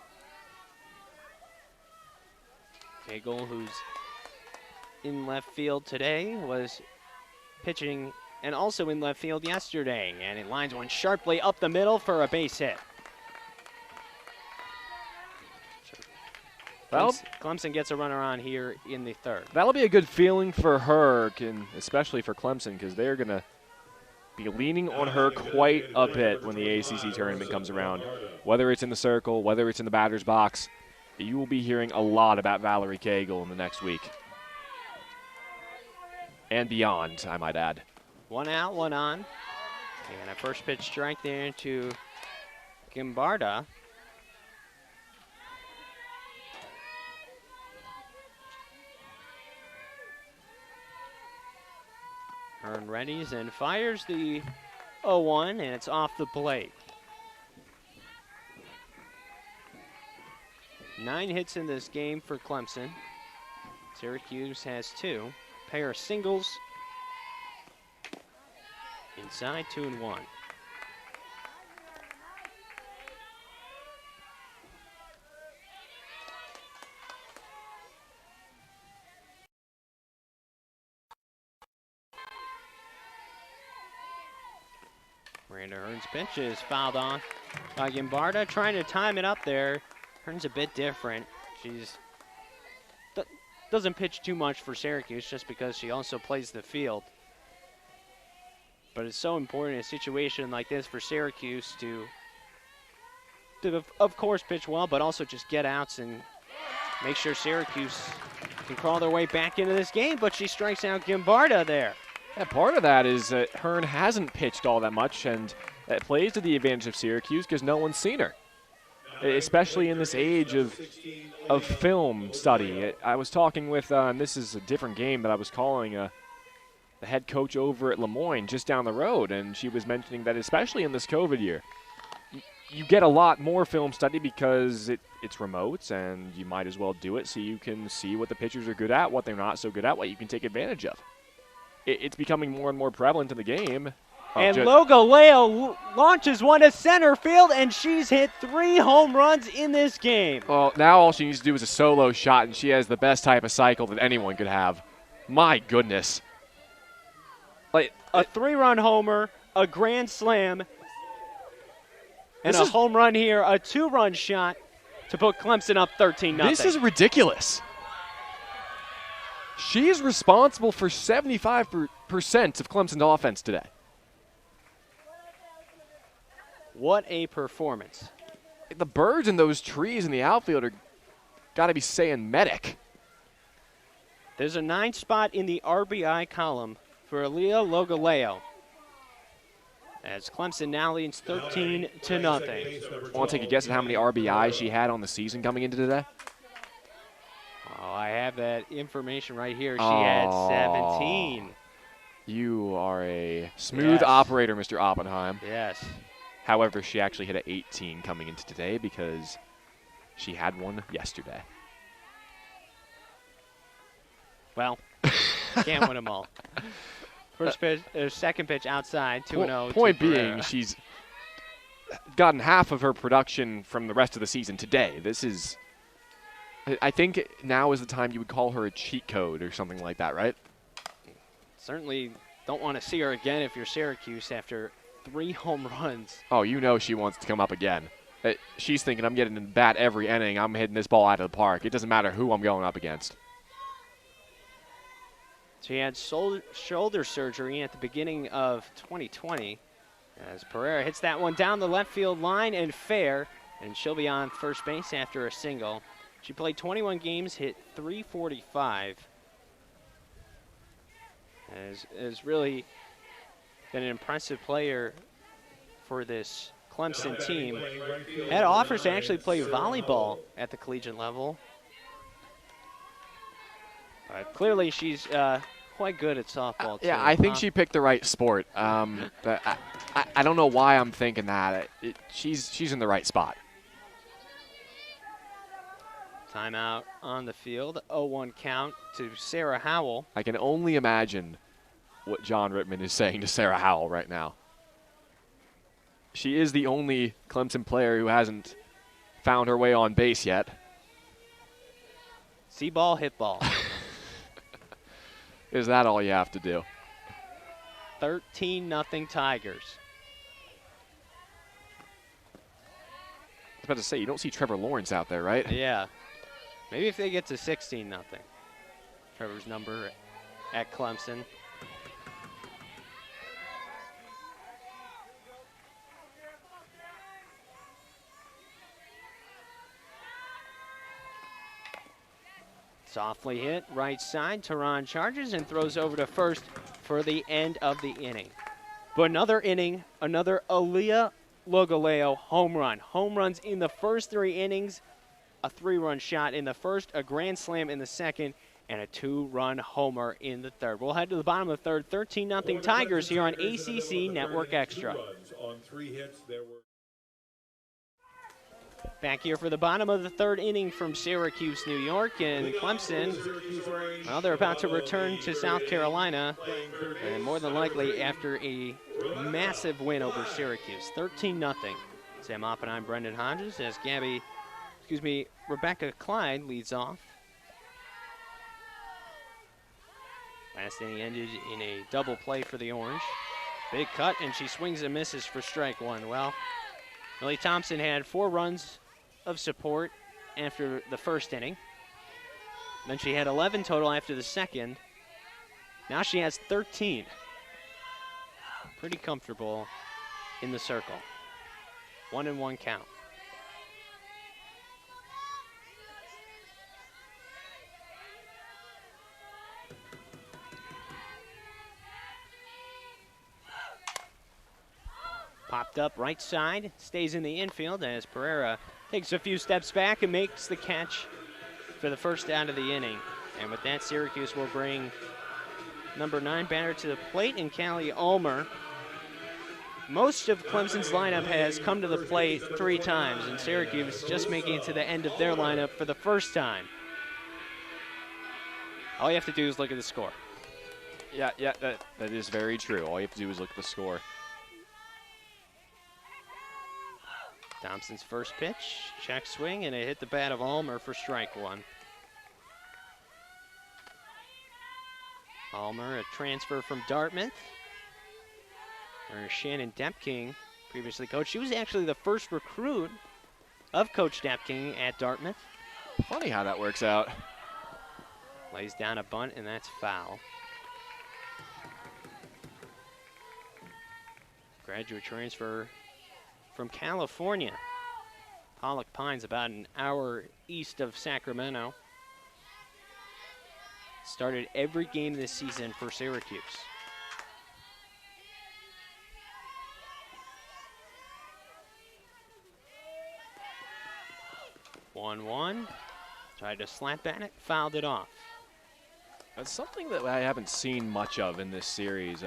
Cagle, who's in left field today, was pitching and also in left field yesterday, and it lines one sharply up the middle for a base hit. Clemson gets a runner on here in the third. That'll be a good feeling for her, and especially for Clemson, because they're going to be leaning on her quite a bit when the ACC tournament comes around. Whether it's in the circle, whether it's in the batter's box, you will be hearing a lot about Valerie Cagle in the next week. And beyond, I might add. 1 out, 1 on. And a first pitch strike there to Gimbarda. Hearn readies and fires the 0-1, and it's off the plate. 9 hits in this game for Clemson. Syracuse has 2. Pair of singles. Inside 2-1. Miranda Hearn's pitch is fouled off by Gimbarda, trying to time it up there. Hearn's a bit different. She's doesn't pitch too much for Syracuse just because she also plays the field. But it's so important in a situation like this for Syracuse to of course, pitch well, but also just get outs and make sure Syracuse can crawl their way back into this game. But she strikes out Gimbarda there. Yeah, part of that is that Hearn hasn't pitched all that much, and that plays to the advantage of Syracuse because no one's seen her, especially in this age of film study. I was talking with, and this is a different game, but I was calling the head coach over at Lemoyne just down the road, and she was mentioning that especially in this COVID year, you get a lot more film study because it's remote, and you might as well do it so you can see what the pitchers are good at, what they're not so good at, what you can take advantage of. It's becoming more and more prevalent in the game. And Logoleo launches one to center field, and she's hit 3 home runs in this game. Well, now all she needs to do is a solo shot, and she has the best type of cycle that anyone could have. My goodness. Like a 3-run homer, a grand slam, and a home run here, a 2-run shot to put Clemson up 13-0. This is ridiculous. She is responsible for 75% of Clemson's offense today. What a performance. The birds in those trees in the outfield are got to be saying medic. There's a 9 spot in the RBI column for Aaliyah Logoleo. as Clemson now leads 13 to nothing. Want to take a guess at how many RBIs she had on the season coming into today? Oh, I have that information right here. She had 17. You are a smooth operator, Mr. Oppenheim. Yes. However, she actually hit an 18 coming into today because she had one yesterday. Well, can't win them all. First pitch, second pitch outside, 2-0. Point being, she's gotten half of her production from the rest of the season today. This is, I think now is the time you would call her a cheat code or something like that, right? Certainly don't want to see her again if you're Syracuse after 3 home runs. Oh, you know she wants to come up again. She's thinking, I'm getting in bat every inning. I'm hitting this ball out of the park. It doesn't matter who I'm going up against. She had shoulder surgery at the beginning of 2020 as Pereira hits that one down the left field line and fair, and she'll be on first base after a single. She played 21 games, hit .345. Has really been an impressive player for this Clemson team. Had offers to actually play volleyball at the collegiate level. Clearly, she's quite good at softball, too. Yeah, I think she picked the right sport. But I don't know why I'm thinking that. She's in the right spot. Timeout on the field. 0-1 count to Sarah Howell. I can only imagine what John Rittman is saying to Sarah Howell right now. She is the only Clemson player who hasn't found her way on base yet. See ball, hit ball. Is that all you have to do? 13-0 Tigers. I was about to say, you don't see Trevor Lawrence out there, right? Yeah. Maybe if they get to 16-0. Trevor's number at Clemson. Softly hit, right side. Tehran charges and throws over to first for the end of the inning. But another inning, another Aaliyah Logaleo home run. Home runs in the first 3 innings, a 3-run shot in the first, a grand slam in the second, and a 2-run homer in the third. We'll head to the bottom of the third, 13-0 Tigers here on ACC Network Extra. Back here for the bottom of the third inning from Syracuse, New York, and Clemson, well, they're about to return to South Carolina, and more than likely after a massive win over Syracuse, 13-0. Sam Oppenheim, Brendan Hodges, as Rebecca Clyde leads off. Last inning ended in a double play for the Orange. Big cut, and she swings and misses for strike one. Well, Millie Thompson had 4 runs of support after the first inning. Then she had 11 total after the second. Now she has 13. Pretty comfortable in the circle. 1-1 count. Popped up right side, stays in the infield as Pereira takes a few steps back and makes the catch for the first out of the inning. And with that, Syracuse will bring number 9 batter to the plate, and Callie Ulmer. Most of Clemson's lineup has come to the plate 3 times, and Syracuse just making it to the end of their lineup for the first time. All you have to do is look at the score. Yeah, that is very true. All you have to do is look at the score. Thompson's first pitch, check swing, and it hit the bat of Ulmer for strike one. Ulmer, a transfer from Dartmouth, where Shannon Depking previously coached. She was actually the first recruit of Coach Depking at Dartmouth. Funny how that works out. Lays down a bunt, and that's foul. Graduate transfer from California. Pollock Pines, about an hour east of Sacramento. Started every game this season for Syracuse. 1-1. Tried to slap at it, fouled it off. That's something that I haven't seen much of in this series.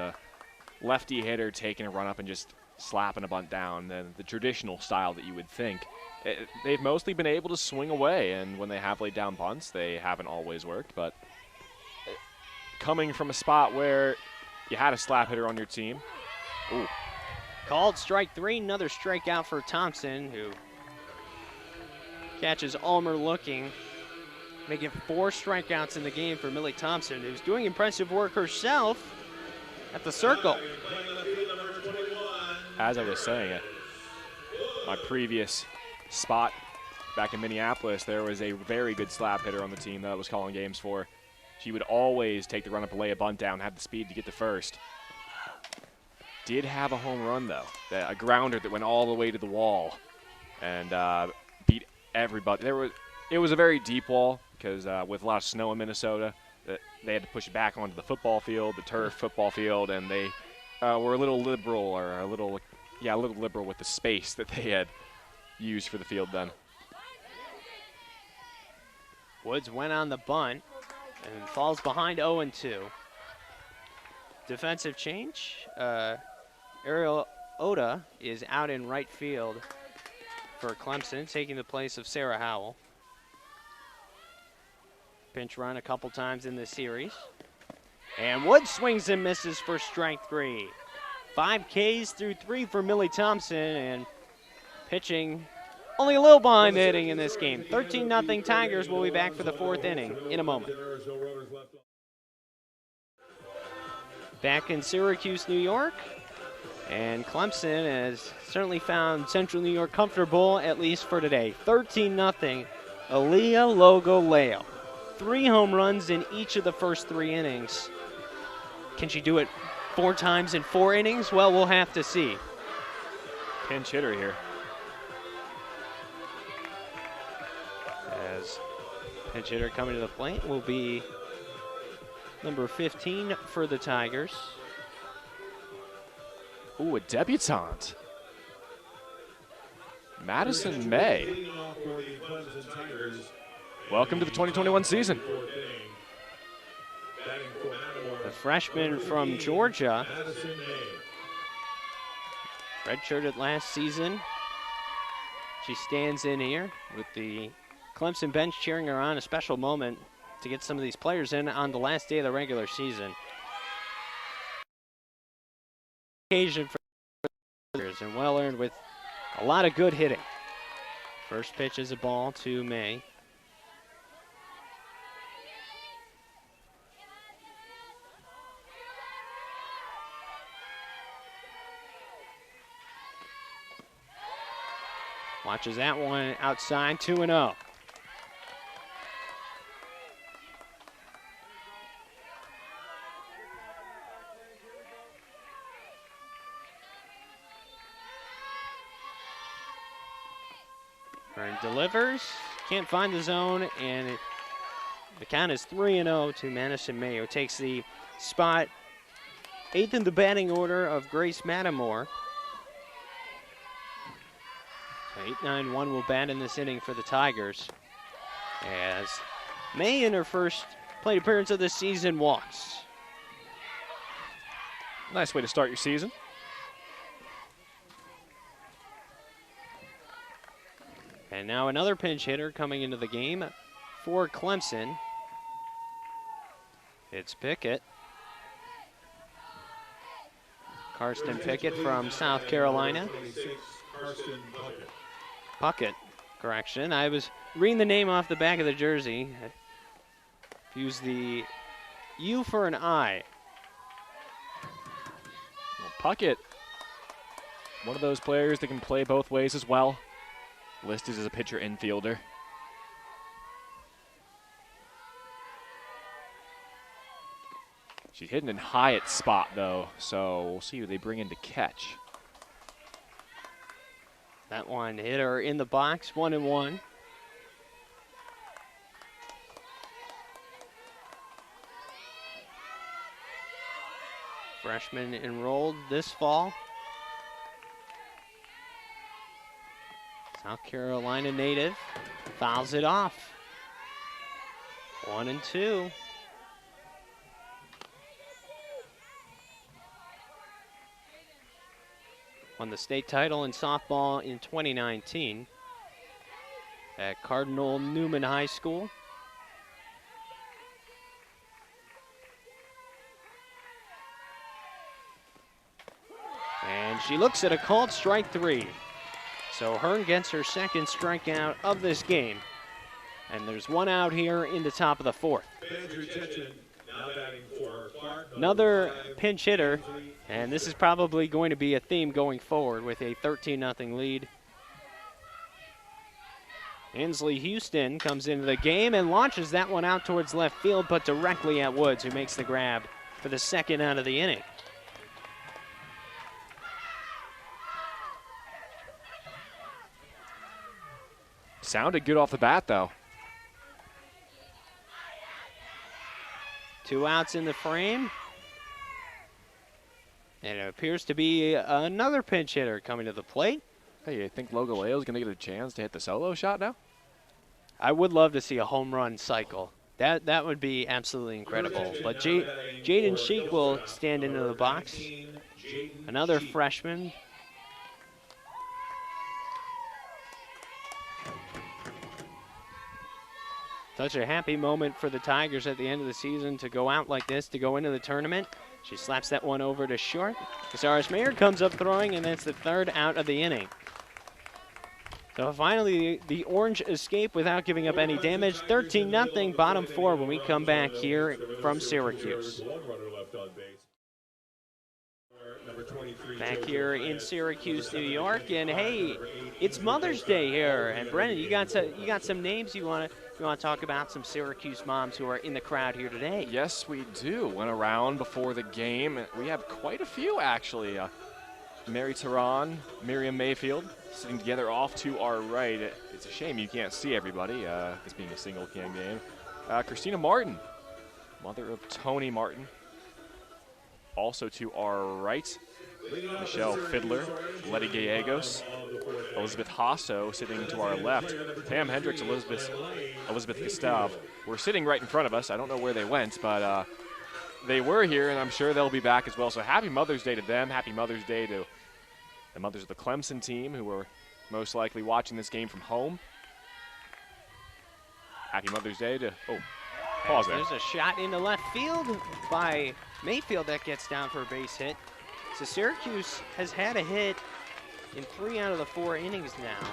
Lefty hitter taking a run up and just slapping a bunt down, the traditional style that you would think. They've mostly been able to swing away, and when they have laid down bunts, they haven't always worked. But coming from a spot where you had a slap hitter on your team. Ooh. Called strike 3, another strikeout for Thompson, who catches Ulmer looking, making 4 strikeouts in the game for Millie Thompson, who's doing impressive work herself at the circle. As I was saying, my previous spot back in Minneapolis, there was a very good slap hitter on the team that I was calling games for. She would always take the run up and lay a bunt down, had the speed to get to first. Did have a home run, though, a grounder that went all the way to the wall and beat everybody. It was a very deep wall because with a lot of snow in Minnesota, they had to push it back onto the football field, the turf football field, and they were a little liberal with the space that they had used for the field then. Woods went on the bunt and falls behind 0-2. Defensive change. Ariel Oda is out in right field for Clemson, taking the place of Sarah Howell. Pinch run a couple times in this series. And Woods swings and misses for strike 3. 5 Ks through 3 for Millie Thompson, and pitching only a little behind the hitting in this game. 13-0 Tigers. Will be back for the 4th inning in a moment. Back in Syracuse, New York, and Clemson has certainly found Central New York comfortable, at least for today. 13-0, Aaliyah Logoleo. 3 home runs in each of the first 3 innings. Can she do it 4 times in 4 innings? Well, we'll have to see. Pinch hitter here. As pinch hitter coming to the plate will be number 15 for the Tigers. Ooh, a debutante. Madison May. Welcome to the 2021 season. The freshman from Georgia. Redshirted last season. She stands in here with the Clemson bench cheering her on. A special moment to get some of these players in on the last day of the regular season. Occasion for players, and well earned with a lot of good hitting. First pitch is a ball to May. Watches that one outside, 2-0. Burn delivers, can't find the zone, and the count is 3-0 to Madison May, who takes the spot 8th in the batting order of Grace Mattamore. 8-9-1 will bat in this inning for the Tigers, as May, in her first plate appearance of the season, walks. Nice way to start your season. And now another pinch hitter coming into the game for Clemson. It's Pickett. Karsten Pickett from South Carolina. Puckett, correction. I was reading the name off the back of the jersey. Use the U for an I. Well, Puckett, one of those players that can play both ways as well. Listed as a pitcher infielder. She's hitting in Hyatt's spot, though, so we'll see who they bring in to catch. That one hit her in the box, 1-1. Freshman enrolled this fall. South Carolina native fouls it off. 1-2. Won the state title in softball in 2019 at Cardinal Newman High School. And she looks at a called strike 3. So Hearn gets her second strikeout of this game. And there's one out here in the top of the 4th. Another pinch hitter, and this is probably going to be a theme going forward with a 13-0 lead. Inslee Houston comes into the game and launches that one out towards left field, but directly at Woods, who makes the grab for the second out of the inning. Sounded good off the bat, though. 2 outs in the frame. And it appears to be another pinch hitter coming to the plate. Hey, you think Logaleo is going to get a chance to hit the solo shot now? I would love to see a home run cycle. That would be absolutely incredible. But Jaden Sheik will stand into the box. Another freshman. Such a happy moment for the Tigers at the end of the season to go out like this, to go into the tournament. She slaps that one over to short. Casares Mayer comes up throwing, and that's the 3rd out of the inning. So finally, the Orange escape without giving up any damage. 13-0, bottom 4 when we come back here from Syracuse. Back here in Syracuse, New York, and hey, it's Mother's Day here. And Brennan, you got some names you want to talk about, some Syracuse moms who are in the crowd here today. Yes, we do. Went around before the game. We have quite a few, actually. Mary Tehran, Miriam Mayfield, sitting together off to our right. It's a shame you can't see everybody, this being a single cam game. Christina Martin, mother of Tony Martin. Also to our right, Michelle Fiddler, Letty Gallegos, Elizabeth Hasso sitting to our left, Pam Hendricks, Elizabeth Gustave were sitting right in front of us. I don't know where they went, but they were here, and I'm sure they'll be back as well. So happy Mother's Day to them. Happy Mother's Day to the mothers of the Clemson team who are most likely watching this game from home. Happy Mother's Day to, pause there. There's a shot into left field by Mayfield that gets down for a base hit. So Syracuse has had a hit in 3 out of the 4 innings now.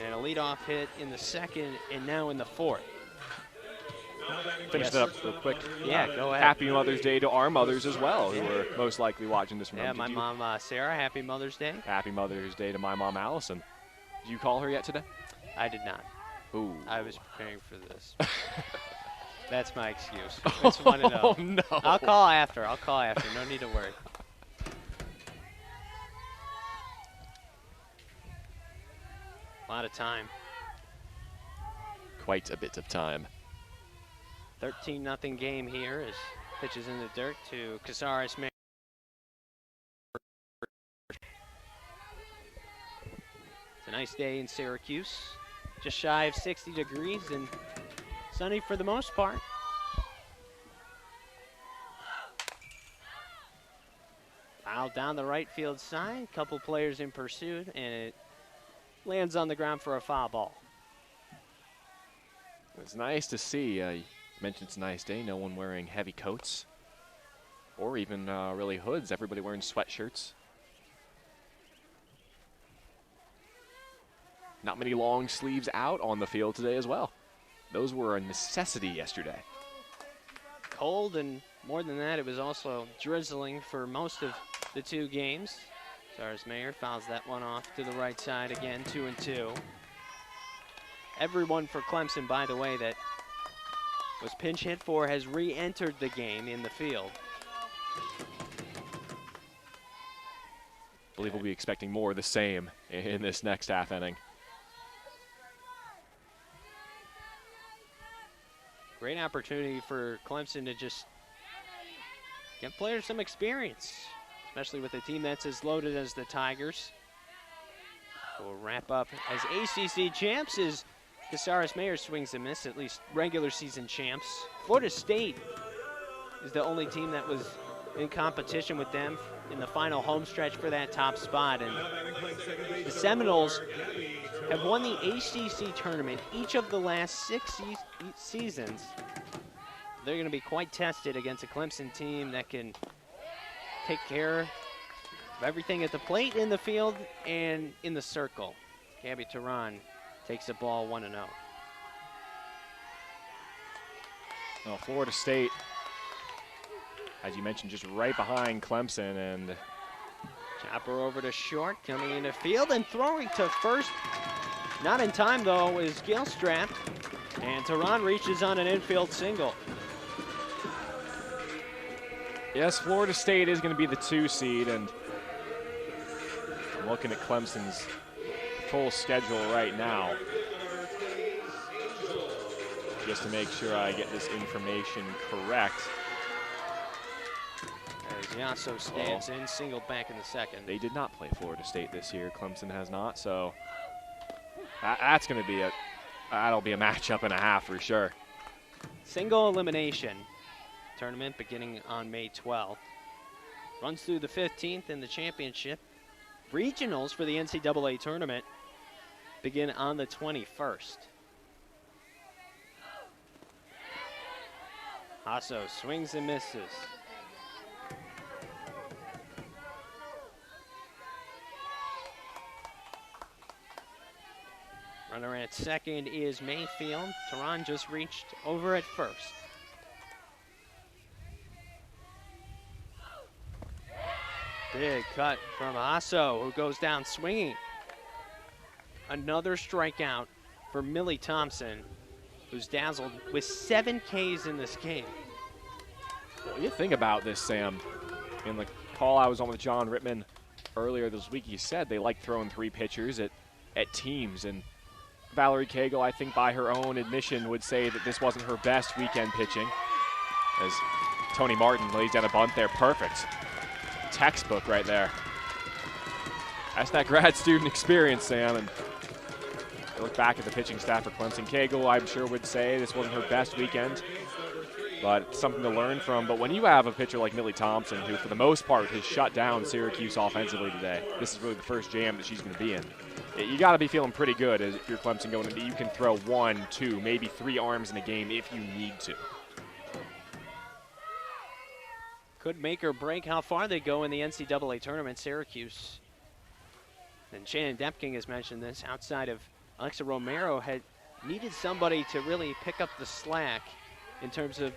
And a leadoff hit in the 2nd and now in the 4th. Finish that up real quick. Yeah, go ahead. Happy Mother's Day to our mothers as well, who are most likely watching this from home. Yeah, my mom, Sarah, happy Mother's Day. Happy Mother's Day to my mom, Allison. Did you call her yet today? I did not. Ooh. I was preparing for this. That's my excuse. It's 1-0. Oh, no. I'll call after. No need to worry. A lot of time. Quite a bit of time. 13-0 game here as pitches in the dirt to Casares Mayer. It's a nice day in Syracuse. Just shy of 60 degrees and sunny for the most part. Foul down the right field side. Couple players in pursuit, and it lands on the ground for a foul ball. It's nice to see. You mentioned it's a nice day. No one wearing heavy coats or even really hoods. Everybody wearing sweatshirts. Not many long sleeves out on the field today as well. Those were a necessity yesterday. Cold, and more than that, it was also drizzling for most of the 2 games. Casares Mayer fouls that one off to the right side again, 2-2. Everyone for Clemson, by the way, that was pinch hit for has re-entered the game in the field. I believe we'll be expecting more of the same in this next half inning. Great opportunity for Clemson to just give players some experience, especially with a team that's as loaded as the Tigers. We'll wrap up as ACC champs as Casares Mayer swings and miss, at least regular season champs. Florida State is the only team that was in competition with them in the final home stretch for that top spot. And the Seminoles have won the ACC tournament each of the last 6 seasons. They're going to be quite tested against a Clemson team that can take care of everything at the plate, in the field, and in the circle. Gabby Teran takes the ball 1-0. Well, Florida State, as you mentioned, just right behind Clemson, and chopper over to short, coming into field and throwing to first. Not in time, though, is Gilstrap, and Teran reaches on an infield single. Yes, Florida State is going to be the 2 seed, and I'm looking at Clemson's full schedule right now just to make sure I get this information correct. As Yasso stands in, singled back in the second. They did not play Florida State this year. Clemson has not, so that's going to be that'll be a matchup and a half for sure. Single elimination tournament beginning on May 12th. Runs through the 15th in the championship. Regionals for the NCAA tournament begin on the 21st. Hasso swings and misses. Runner at second is Mayfield. Teran just reached over at first. Big cut from Hasso, who goes down swinging. Another strikeout for Millie Thompson, who's dazzled with 7 Ks in this game. Well, you think about this, Sam. In the call I was on with John Rittman earlier this week, he said they like throwing 3 pitchers at teams. And Valerie Cagle, I think by her own admission, would say that this wasn't her best weekend pitching. As Tony Martin lays down a bunt there, perfect. Textbook right there. That's that grad student experience, Sam. And you look back at the pitching staff for Clemson. Cagle, I'm sure, would say this wasn't her best weekend, but it's something to learn from. But when you have a pitcher like Millie Thompson, who for the most part has shut down Syracuse offensively today, this is really the first jam that she's going to be in. You got to be feeling pretty good as if you're Clemson going into. You can throw 1, 2, maybe 3 arms in a game if you need to. Could make or break how far they go in the NCAA tournament. Syracuse, and Shannon Depking has mentioned this, outside of Alexa Romero, had needed somebody to really pick up the slack in terms of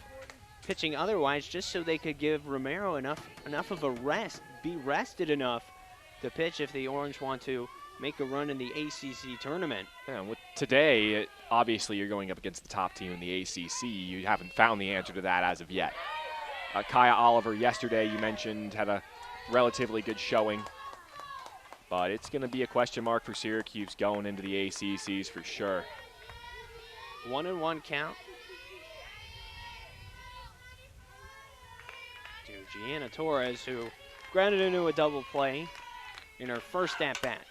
pitching otherwise, just so they could give Romero enough of a rest, be rested enough to pitch if the Orange want to make a run in the ACC tournament. Yeah, with today, obviously you're going up against the top team in the ACC. You haven't found the answer to that as of yet. Kaya Oliver yesterday, you mentioned, had a relatively good showing. But it's going to be a question mark for Syracuse going into the ACCs for sure. 1-1 count to Gianna Torres, who grounded into a double play in her first at-bat.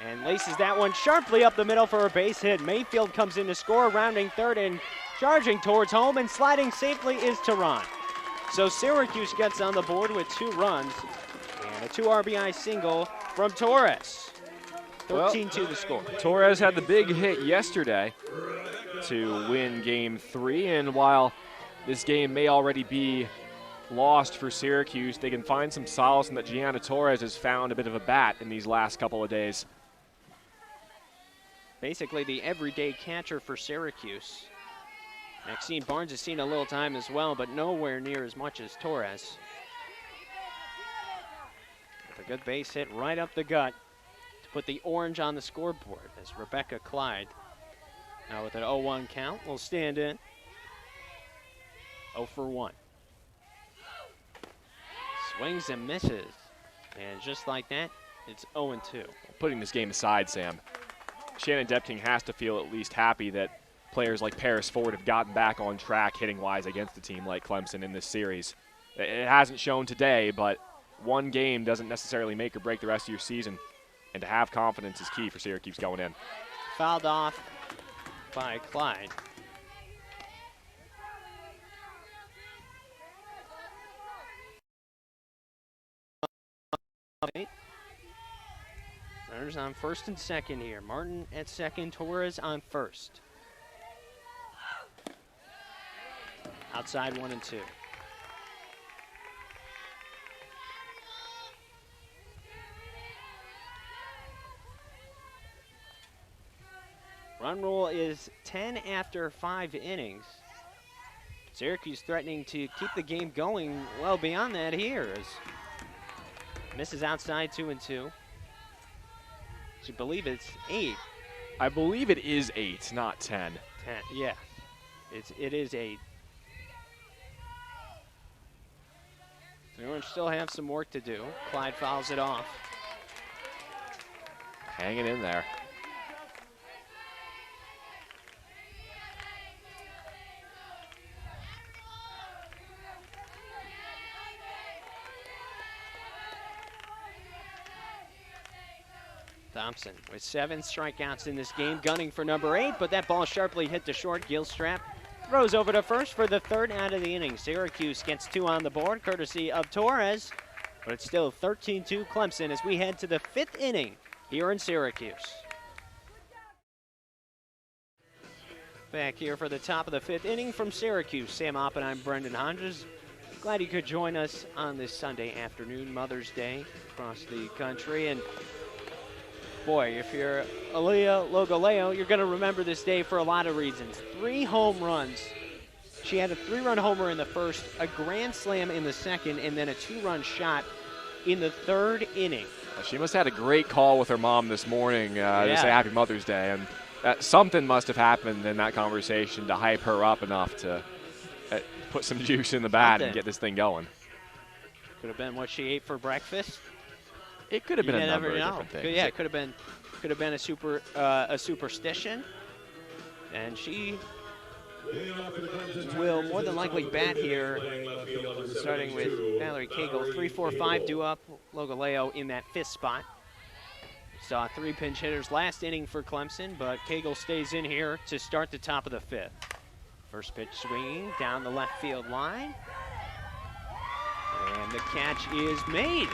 And laces that one sharply up the middle for a base hit. Mayfield comes in to score, rounding third and charging towards home, and sliding safely is Teran. So Syracuse gets on the board with 2 runs and a 2 RBI single from Torres. 13-2 the score. Torres had the big hit yesterday to win Game 3, and while this game may already be lost for Syracuse, they can find some solace in that Gianna Torres has found a bit of a bat in these last couple of days. Basically the everyday catcher for Syracuse. Maxine Barnes has seen a little time as well, but nowhere near as much as Torres. With a good base hit right up the gut to put the Orange on the scoreboard as Rebecca Clyde, now with an 0-1 count, will stand in. 0 for 1. Swings and misses. And just like that, it's 0-2. Putting this game aside, Sam, Shannon Depking has to feel at least happy that players like Paris Ford have gotten back on track hitting-wise against a team like Clemson in this series. It hasn't shown today, but one game doesn't necessarily make or break the rest of your season. And to have confidence is key for Syracuse going in. Fouled off by Clyde. Runners on first and second here. Martin at second, Torres on first. Outside 1 and 2. Run rule is 10 after 5 innings. Syracuse threatening to keep the game going well beyond that here as misses outside 2 and 2. I believe it's 8. I believe it is 8, not 10. 10, yeah. It is 8. The Orange still have some work to do. Clyde fouls it off. Hanging in there. Thompson with 7 strikeouts in this game, gunning for number 8, but that ball sharply hit the short. Gilstrap throws over to first for the 3rd out of the inning. Syracuse gets 2 on the board, courtesy of Torres, but it's still 13-2 Clemson as we head to the 5th inning here in Syracuse. Back here for the top of the 5th inning from Syracuse. Sam Oppenheim, Brendan Hodges. Glad you could join us on this Sunday afternoon, Mother's Day across the country. And boy, if you're Aaliyah Logoleo, you're going to remember this day for a lot of reasons. 3 home runs. She had a 3-run homer in the first, a grand slam in the second, and then a 2-run shot in the 3rd inning. She must have had a great call with her mom this morning to say Happy Mother's Day. And something must have happened in that conversation to hype her up enough to put some juice in the bat and get this thing going. Could have been what she ate for breakfast. It could have been a number of different things. Yeah, it could have been a superstition, and she will more than likely bat here, starting with Valerie Cagle. 3-4-5 due up Logoleo in that 5th spot. Saw 3 pinch hitters last inning for Clemson, but Cagle stays in here to start the top of the 5th. First pitch swinging down the left field line, and the catch is made.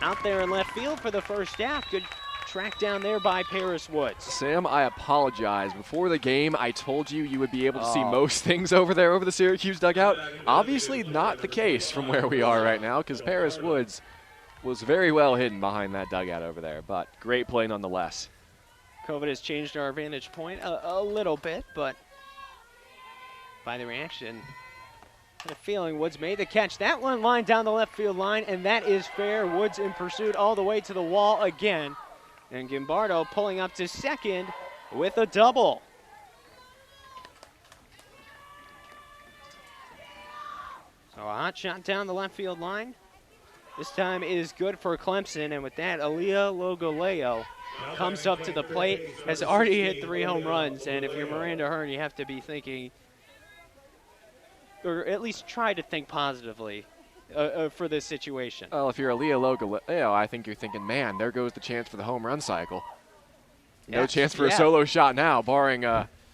Out there in left field for the first out. Good track down there by Paris Woods. Sam, I apologize. Before the game, I told you would be able to see most things over there over the Syracuse dugout. Obviously not the case from where we are right now, because Paris Woods was very well hidden behind that dugout over there, but great play nonetheless. COVID has changed our vantage point a little bit, but by the reaction, I had a feeling Woods made the catch. That one line down the left field line, and that is fair. Woods in pursuit all the way to the wall again. And Gimbardo pulling up to second with a double. So a hot shot down the left field line. This time is good for Clemson, and with that, Aaliyah Logoleo comes up to the plate, has already hit 3 home runs, and if you're Miranda Hearn, you have to be thinking, or at least try to think positively for this situation. Well, if you're Aaliyah Logoleo, I think you're thinking, man, there goes the chance for the home run cycle. No chance for a solo shot now, barring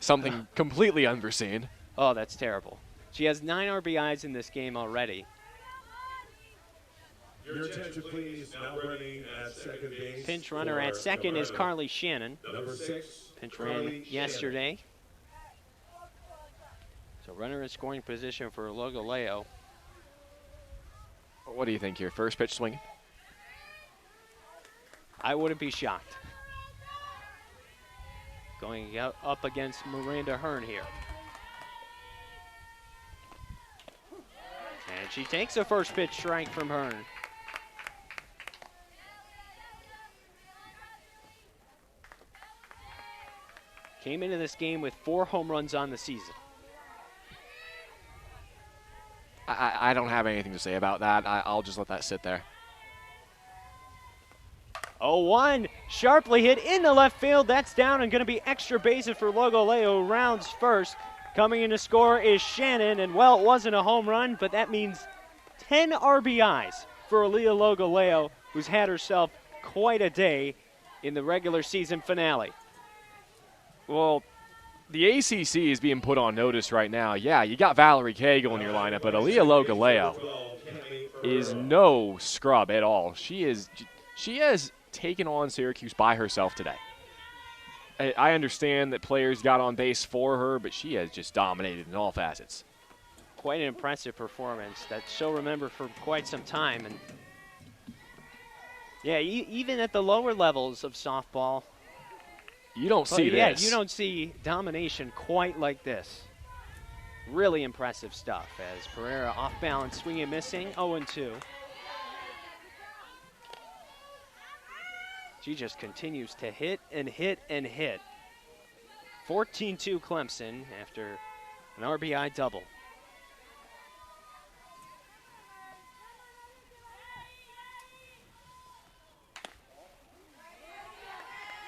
something completely unforeseen. Oh, that's terrible. She has 9 RBIs in this game already. Your attention, please. Now running at second base. Pinch runner at second is Carly Shannon. Number 6. Pinch ran yesterday. So runner in scoring position for Logoleo. What do you think here? First pitch swinging? I wouldn't be shocked. Going up against Miranda Hearn here. And she takes a first pitch strike from Hearn. Came into this game with 4 home runs on the season. I don't have anything to say about that. I'll just let that sit there. 0-1, sharply hit in the left field. That's down and going to be extra bases for Logoleo. Rounds first. Coming in to score is Shannon, and well, it wasn't a home run, but that means 10 RBIs for Aaliyah Logoleo, who's had herself quite a day in the regular season finale. Well, the ACC is being put on notice right now. Yeah, you got Valerie Cagle in your lineup, but Aaliyah Logaleo is no scrub at all. She has taken on Syracuse by herself today. I understand that players got on base for her, but she has just dominated in all facets. Quite an impressive performance that she'll remember for quite some time. And yeah, even at the lower levels of softball, you don't see this. Yeah, you don't see domination quite like this. Really impressive stuff as Pereira off balance, swing and missing, 0-2. She just continues to hit and hit and hit. 14-2 Clemson after an RBI double.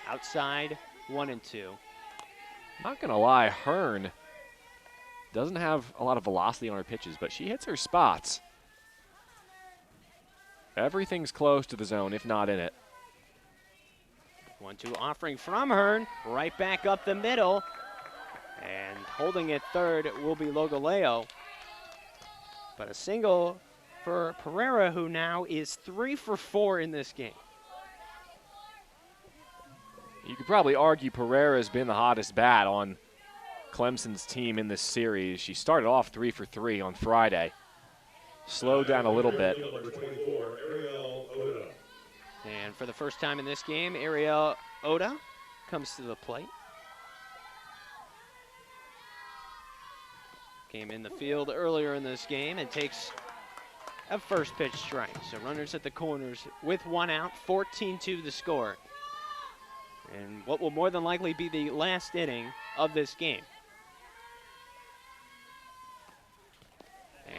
Outside, 1-2. Not going to lie, Hearn doesn't have a lot of velocity on her pitches, but she hits her spots. Everything's close to the zone, if not in it. 1-2 offering from Hearn, right back up the middle. And holding it third will be Logaleo. But a single for Pereira, who now is 3 for 4 in this game. You could probably argue Pereira's been the hottest bat on Clemson's team in this series. She started off 3 for 3 on Friday. Slowed down a little bit. And for the first time in this game, Ariel Oda comes to the plate. Came in the field earlier in this game and takes a first pitch strike. So runners at the corners with 1 out, 14-2 the score. And what will more than likely be the last inning of this game.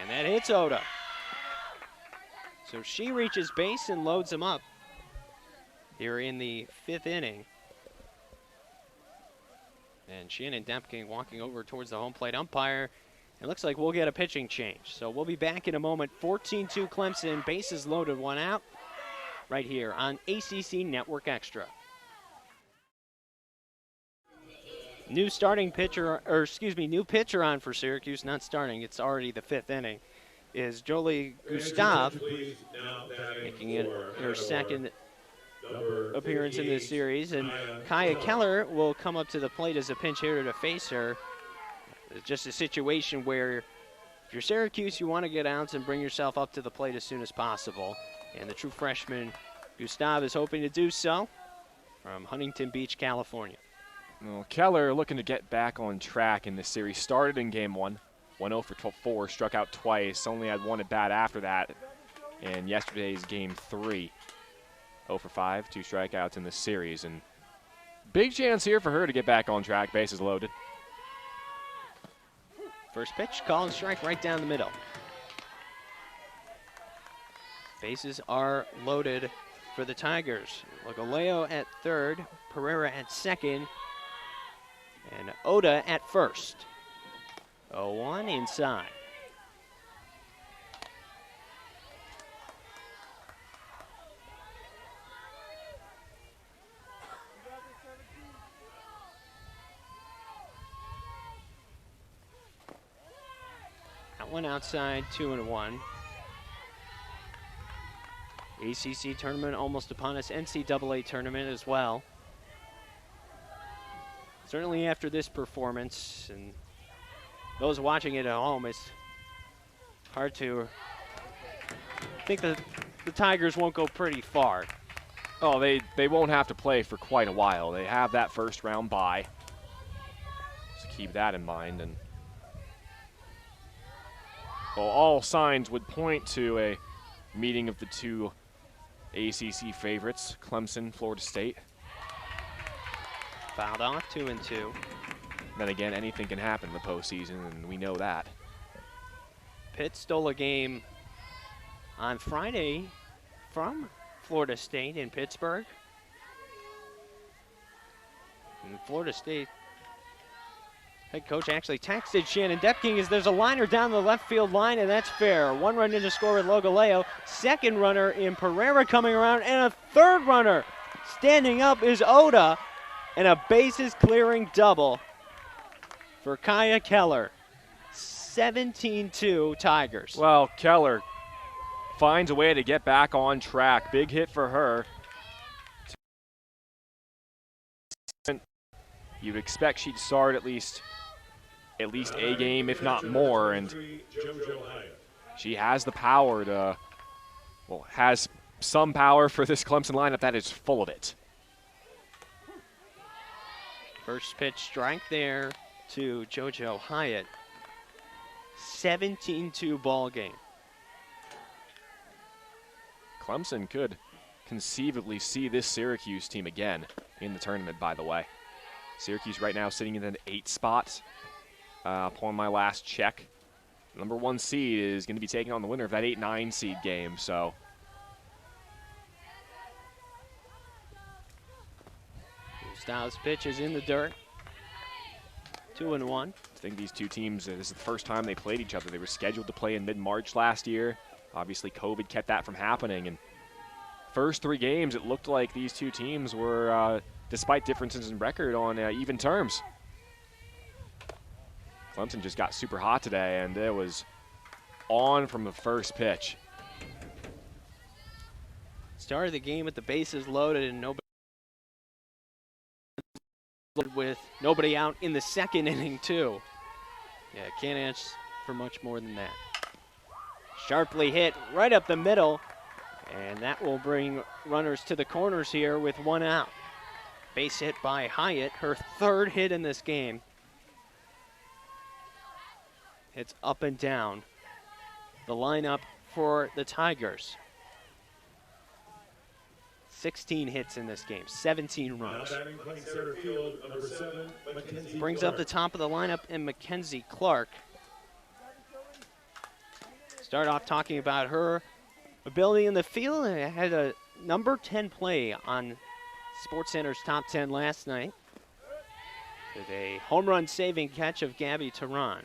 And that hits Oda. So she reaches base and loads him up here in the 5th inning. And Shannon Dempking walking over towards the home plate umpire. It looks like we'll get a pitching change. So we'll be back in a moment. 14-2 Clemson, bases loaded, 1 out. Right here on ACC Network Extra. New pitcher on for Syracuse, not starting, it's already the 5th inning, is Jolie Gustave, making it her second appearance in this series. And Kaya Keller will come up to the plate as a pinch hitter to face her. It's just a situation where if you're Syracuse, you want to get outs and bring yourself up to the plate as soon as possible. And the true freshman Gustave is hoping to do so from Huntington Beach, California. Well, Keller looking to get back on track in this series. Started in game 1, 1-0 for 4, struck out twice, only had 1 at bat after that in yesterday's game 3. 0 for 5, 2 strikeouts in this series, and big chance here for her to get back on track, bases loaded. First pitch, call and strike right down the middle. Bases are loaded for the Tigers. Logaleo at third, Pereira at second, and Oda at first. 0-1 inside. That one outside, 2-1. ACC tournament almost upon us, NCAA tournament as well. Certainly after this performance, and those watching it at home, it's hard to think that the Tigers won't go pretty far. Oh, they won't have to play for quite a while. They have that first round bye. So keep that in mind. And well, all signs would point to a meeting of the two ACC favorites, Clemson, Florida State. Fouled off, 2-2. Then again, anything can happen in the postseason, and we know that. Pitt stole a game on Friday from Florida State in Pittsburgh. And Florida State head coach actually texted Shannon Dempking as there's a liner down the left field line, and that's fair. 1 run in to score with Logaleo. Second runner in Pereira coming around, and a third runner Standing up is Oda, and a bases clearing double for Kaya Keller. 17-2 Tigers. Well, Keller finds a way to get back on track. Big hit for her. You'd expect she'd start at least a game, if not more, and she has the power to, well, has some power for this Clemson lineup that is full of it. First pitch strike there to JoJo Hyatt. 17-2 ball game. Clemson could conceivably see this Syracuse team again in the tournament, by the way. Syracuse right now sitting in an 8 spot upon my last check. Number 1 seed is going to be taking on the winner of that 8-9 seed game, so. Styles pitch is in the dirt. 2-1. I think these two teams, this is the first time they played each other. They were scheduled to play in mid-March last year. Obviously, COVID kept that from happening. And first 3 games, it looked like these two teams were, despite differences in record, on even terms. Clemson just got super hot today, and it was on from the first pitch. Started the game with the bases loaded and nobody out in the second inning, too. Yeah, can't ask for much more than that. Sharply hit right up the middle, and that will bring runners to the corners here with 1 out. Base hit by Hyatt, her 3rd hit in this game. Hits up and down the lineup for the Tigers. 16 hits in this game, 17 runs. Brings up the top of the lineup in Mackenzie Clark. Start off talking about her ability in the field. Had a number 10 play on SportsCenter's top 10 last night with a home run saving catch of Gabby Tehran.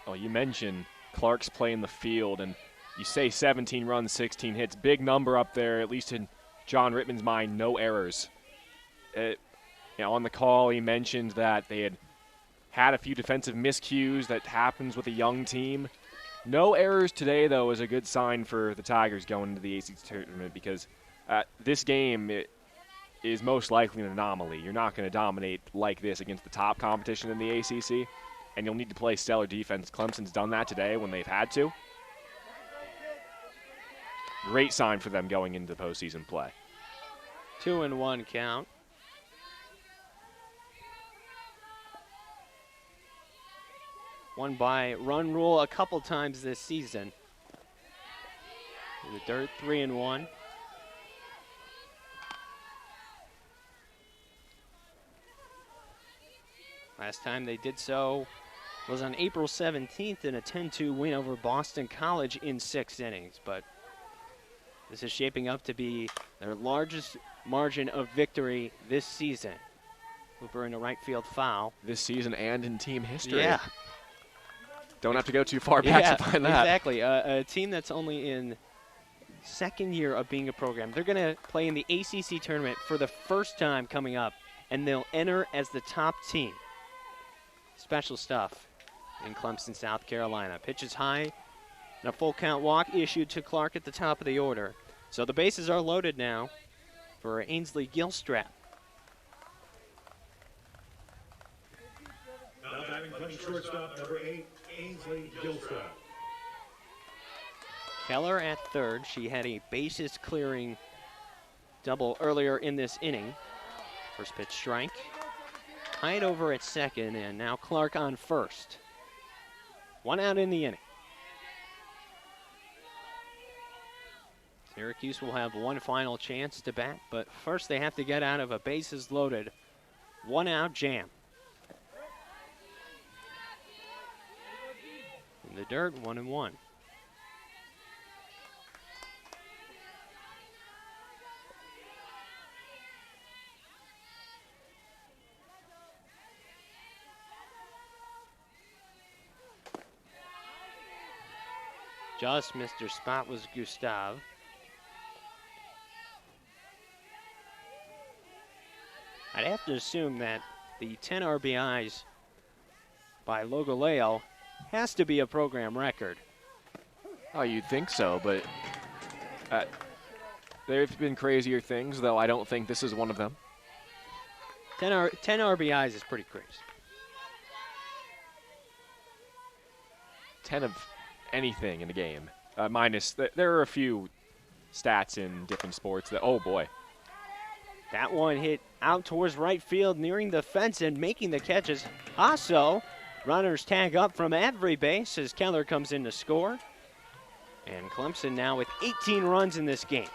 Oh, you mentioned Clark's play in the field, and you say 17 runs, 16 hits. Big number up there, at least in John Rittman's mind, no errors. On the call, he mentioned that they had a few defensive miscues. That happens with a young team. No errors today, though, is a good sign for the Tigers going into the ACC tournament, because this game is most likely an anomaly. You're not going to dominate like this against the top competition in the ACC, and you'll need to play stellar defense. Clemson's done that today when they've had to. Great sign for them going into postseason play. 2-1 count. Won by run rule a couple times this season. In the dirt, 3-1. Last time they did so was on April 17th in a 10-2 win over Boston College in 6 innings, but this is shaping up to be their largest margin of victory this season. Hooper in a right field foul. This season and in team history. Yeah. Don't have to go too far back to find that. Exactly. A team that's only in 2nd year of being a program. They're going to play in the ACC tournament for the first time coming up, and they'll enter as the top team. Special stuff in Clemson, South Carolina. Pitches high, and a full count walk issued to Clark at the top of the order. So the bases are loaded now for Ainsley Gilstrap. Now batting playing shortstop, number 8, Ainsley Gilstrap. Keller at 3rd. She had a bases clearing double earlier in this inning. First pitch strike. Hyatt over at 2nd, and now Clark on 1st. 1 out in the inning. Syracuse will have one final chance to bat, but first they have to get out of a bases loaded 1 out jam. In the dirt, 1-1. Just Mr. Spot was Gustav. I'd have to assume that the 10 RBIs by Logaleo has to be a program record. Oh, you'd think so, but there have been crazier things, though I don't think this is one of them. 10 RBIs is pretty crazy. 10 of anything in the game. Minus, there are a few stats in different sports that, oh boy. That one hit out towards right field, nearing the fence and making the catches. Hasso, runners tag up from every base as Keller comes in to score. And Clemson now with 18 runs in this game.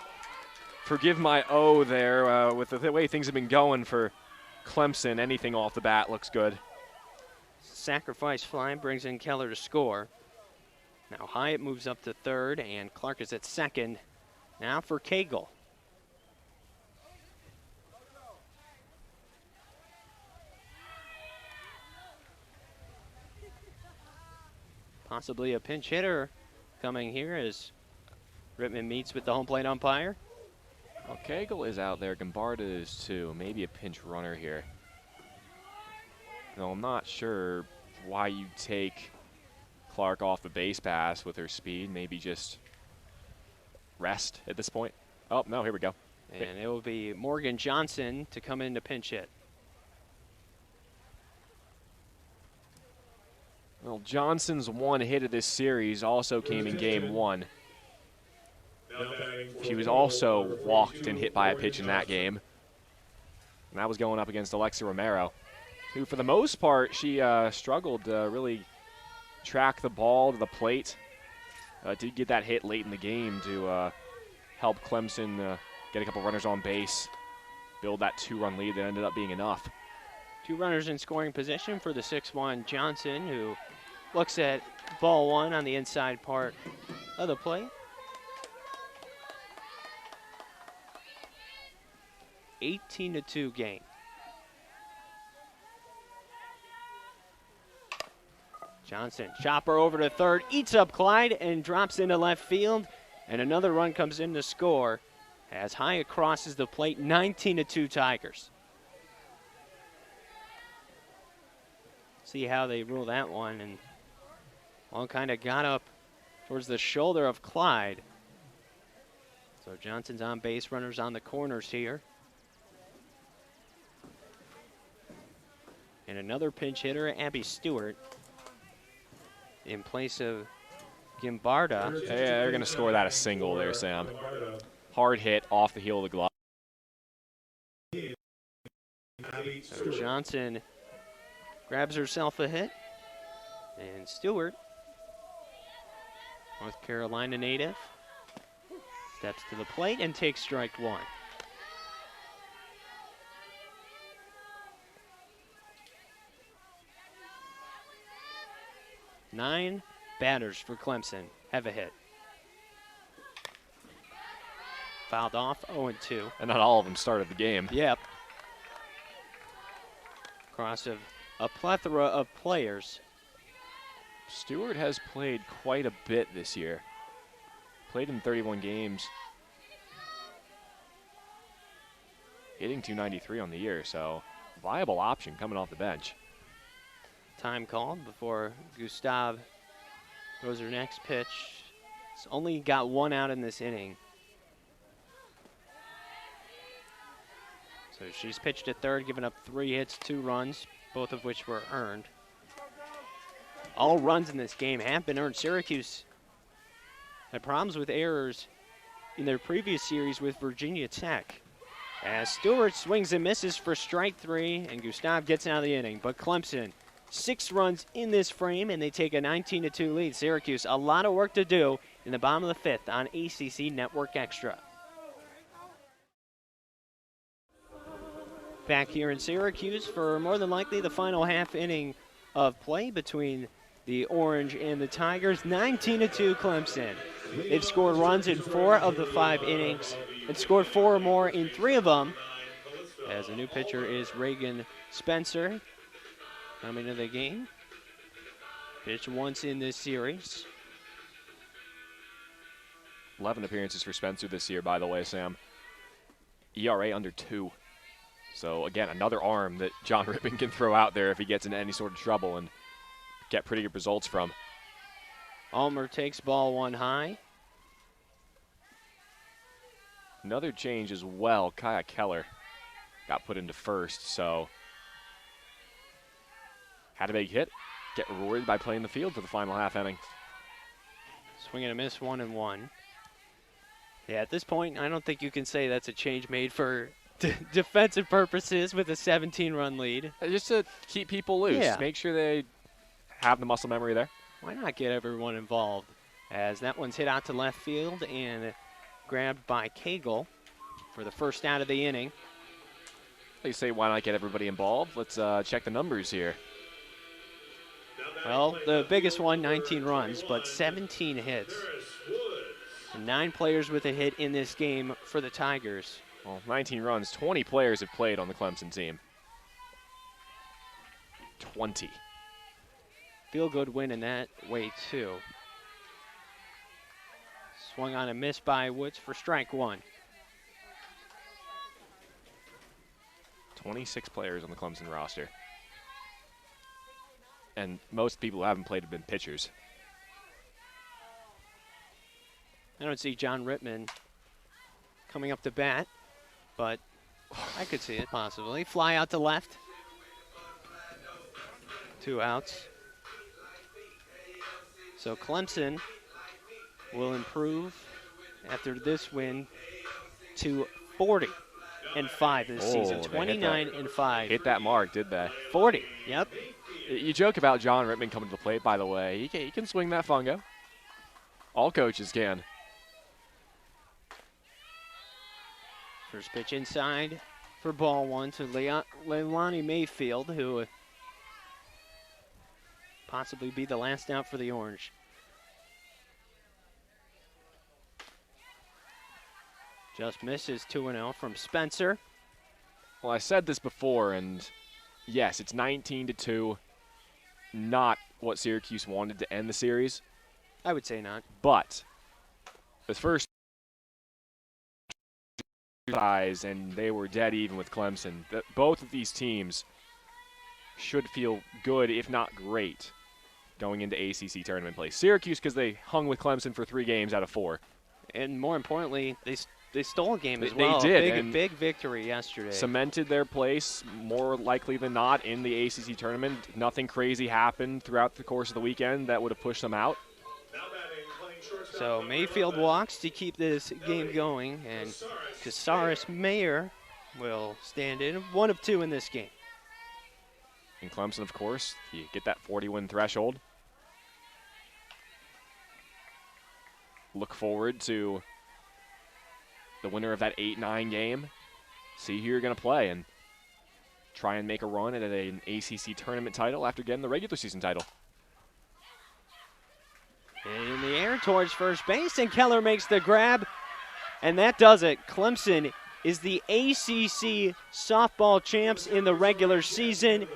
Forgive my O there. With the way things have been going for Clemson, anything off the bat looks good. Sacrifice fly brings in Keller to score. Now Hyatt moves up to third, and Clark is at second. Now for Cagle. Possibly a pinch hitter coming here as Rittman meets with the home plate umpire. Well, Cagle is out there. Gimbarda is too. Maybe a pinch runner here. No, I'm not sure why you take Clark off the base pass with her speed. Maybe just rest at this point. Oh, no, here we go. And it will be Morgan Johnson to come in to pinch hit. Well, Johnson's one hit of this series also came in game one. She was also walked and hit by a pitch in that game. And that was going up against Alexa Romero, who for the most part, she struggled to really track the ball to the plate. Did get that hit late in the game to help Clemson get a couple runners on base, build that 2-run lead that ended up being enough. 2 runners in scoring position for the 6'1" Johnson, who looks at ball 1 on the inside part of the plate. 18-2 game. Johnson, chopper over to third, eats up Clyde and drops into left field. And another run comes in to score as Hyatt crosses the plate, 19-2 Tigers. See how they rule that one, and one kind of got up towards the shoulder of Clyde. So Johnson's on base, runners on the corners here. And another pinch hitter, Abby Stewart, in place of Gimbarda. Yeah, they're going to score that a single there, Sam. Hard hit off the heel of the glove. So Johnson grabs herself a hit. And Stewart, North Carolina native, steps to the plate and takes strike 1. Nine batters for Clemson have a hit. Fouled off, 0-2. And not all of them started the game. Yep. Across of a plethora of players. Stewart has played quite a bit this year. Played in 31 games. Hitting .293 on the year, so viable option coming off the bench. Time called before Gustav throws her next pitch. It's only got 1 out in this inning. So she's pitched at third, giving up 3 hits, 2 runs, both of which were earned. All runs in this game have been earned. Syracuse had problems with errors in their previous series with Virginia Tech. As Stewart swings and misses for strike 3, and Gustav gets out of the inning. But Clemson, 6 runs in this frame, and they take a 19-2 lead. Syracuse, a lot of work to do in the bottom of the 5th on ACC Network Extra. Back here in Syracuse for more than likely the final half inning of play between the Orange and the Tigers. 19-2 Clemson. They've scored runs in 4 of the 5 innings and scored 4 or more in 3 of them. As the new pitcher is Reagan Spencer coming to the game. Pitched once in this series. 11 appearances for Spencer this year, by the way, Sam. ERA under 2. So, again, another arm that John Rippon can throw out there if he gets into any sort of trouble and get pretty good results from. Ulmer takes ball one high. Another change as well. Kaya Keller got put into first, so had a big hit. Get rewarded by playing the field for the final half inning. Swing and a miss, 1-1. Yeah, at this point, I don't think you can say that's a change made for defensive purposes with a 17-run lead. Just to keep people loose. Yeah. Make sure they have the muscle memory there. Why not get everyone involved? As that one's hit out to left field and grabbed by Cagle for the first out of the inning. They say, why not get everybody involved? Let's check the numbers here. Well, the biggest one, 19 runs, but 17 hits. And 9 players with a hit in this game for the Tigers. Well, 19 runs, 20 players have played on the Clemson team. 20. Feel good win in that way, too. Swung on a miss by Woods for strike one. 26 players on the Clemson roster. And most people who haven't played have been pitchers. I don't see John Rittman coming up to bat, but I could see it possibly. Fly out to left. 2 outs. So Clemson will improve after this win to 40-5 this season. 29-5. Hit that mark, did they? 40, yep. You joke about John Rittman coming to the plate, by the way. He can swing that fungo. All coaches can. First pitch inside for ball one to Leilani Mayfield, who would possibly be the last out for the Orange. Just misses 2-0 from Spencer. Well, I said this before, and yes, it's 19-2. Not what Syracuse wanted to end the series. I would say not. But the first ties, and they were dead even with Clemson. Both of these teams should feel good, if not great, going into ACC tournament play. Syracuse, because they hung with Clemson for 3 games out of 4. And more importantly, they stole a game as well. They did. A big victory yesterday. Cemented their place, more likely than not, in the ACC tournament. Nothing crazy happened throughout the course of the weekend that would have pushed them out. So Mayfield walks to keep this game going, and Casares Mayer will stand in. 1 of 2 in this game. In Clemson, of course, you get that 40-win threshold. Look forward to the winner of that 8-9 game. See who you're going to play and try and make a run at an ACC tournament title after getting the regular season title. In the air towards first base, and Keller makes the grab, and that does it. Clemson is the ACC softball champs in the regular season,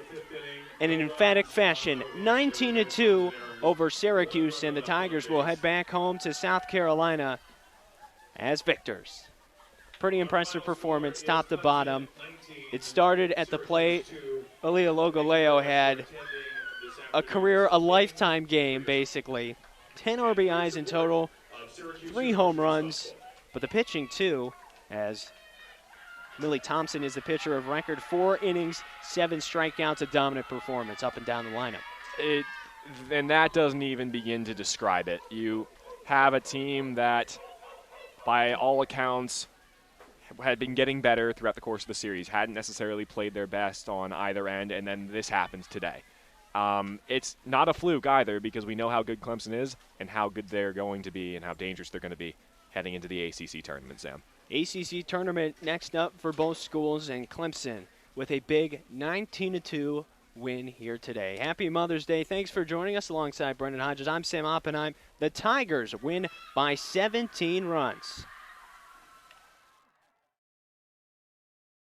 and in emphatic fashion, 19-2 over Syracuse, and the Tigers will head back home to South Carolina as victors. Pretty impressive performance, top to bottom. It started at the plate. Aaliyah Logoleo had a lifetime game, basically. 10 RBIs in total, 3 home runs, but the pitching too, as Millie Thompson is the pitcher of record. 4 innings, 7 strikeouts, a dominant performance up and down the lineup. And that doesn't even begin to describe it. You have a team that, by all accounts, had been getting better throughout the course of the series, hadn't necessarily played their best on either end, and then this happens today. It's not a fluke either, because we know how good Clemson is and how good they're going to be and how dangerous they're going to be heading into the ACC tournament, Sam. ACC tournament next up for both schools, and Clemson with a big 19-2 win here today. Happy Mother's Day. Thanks for joining us alongside Brendan Hodges. I'm Sam Oppenheim. The Tigers win by 17 runs.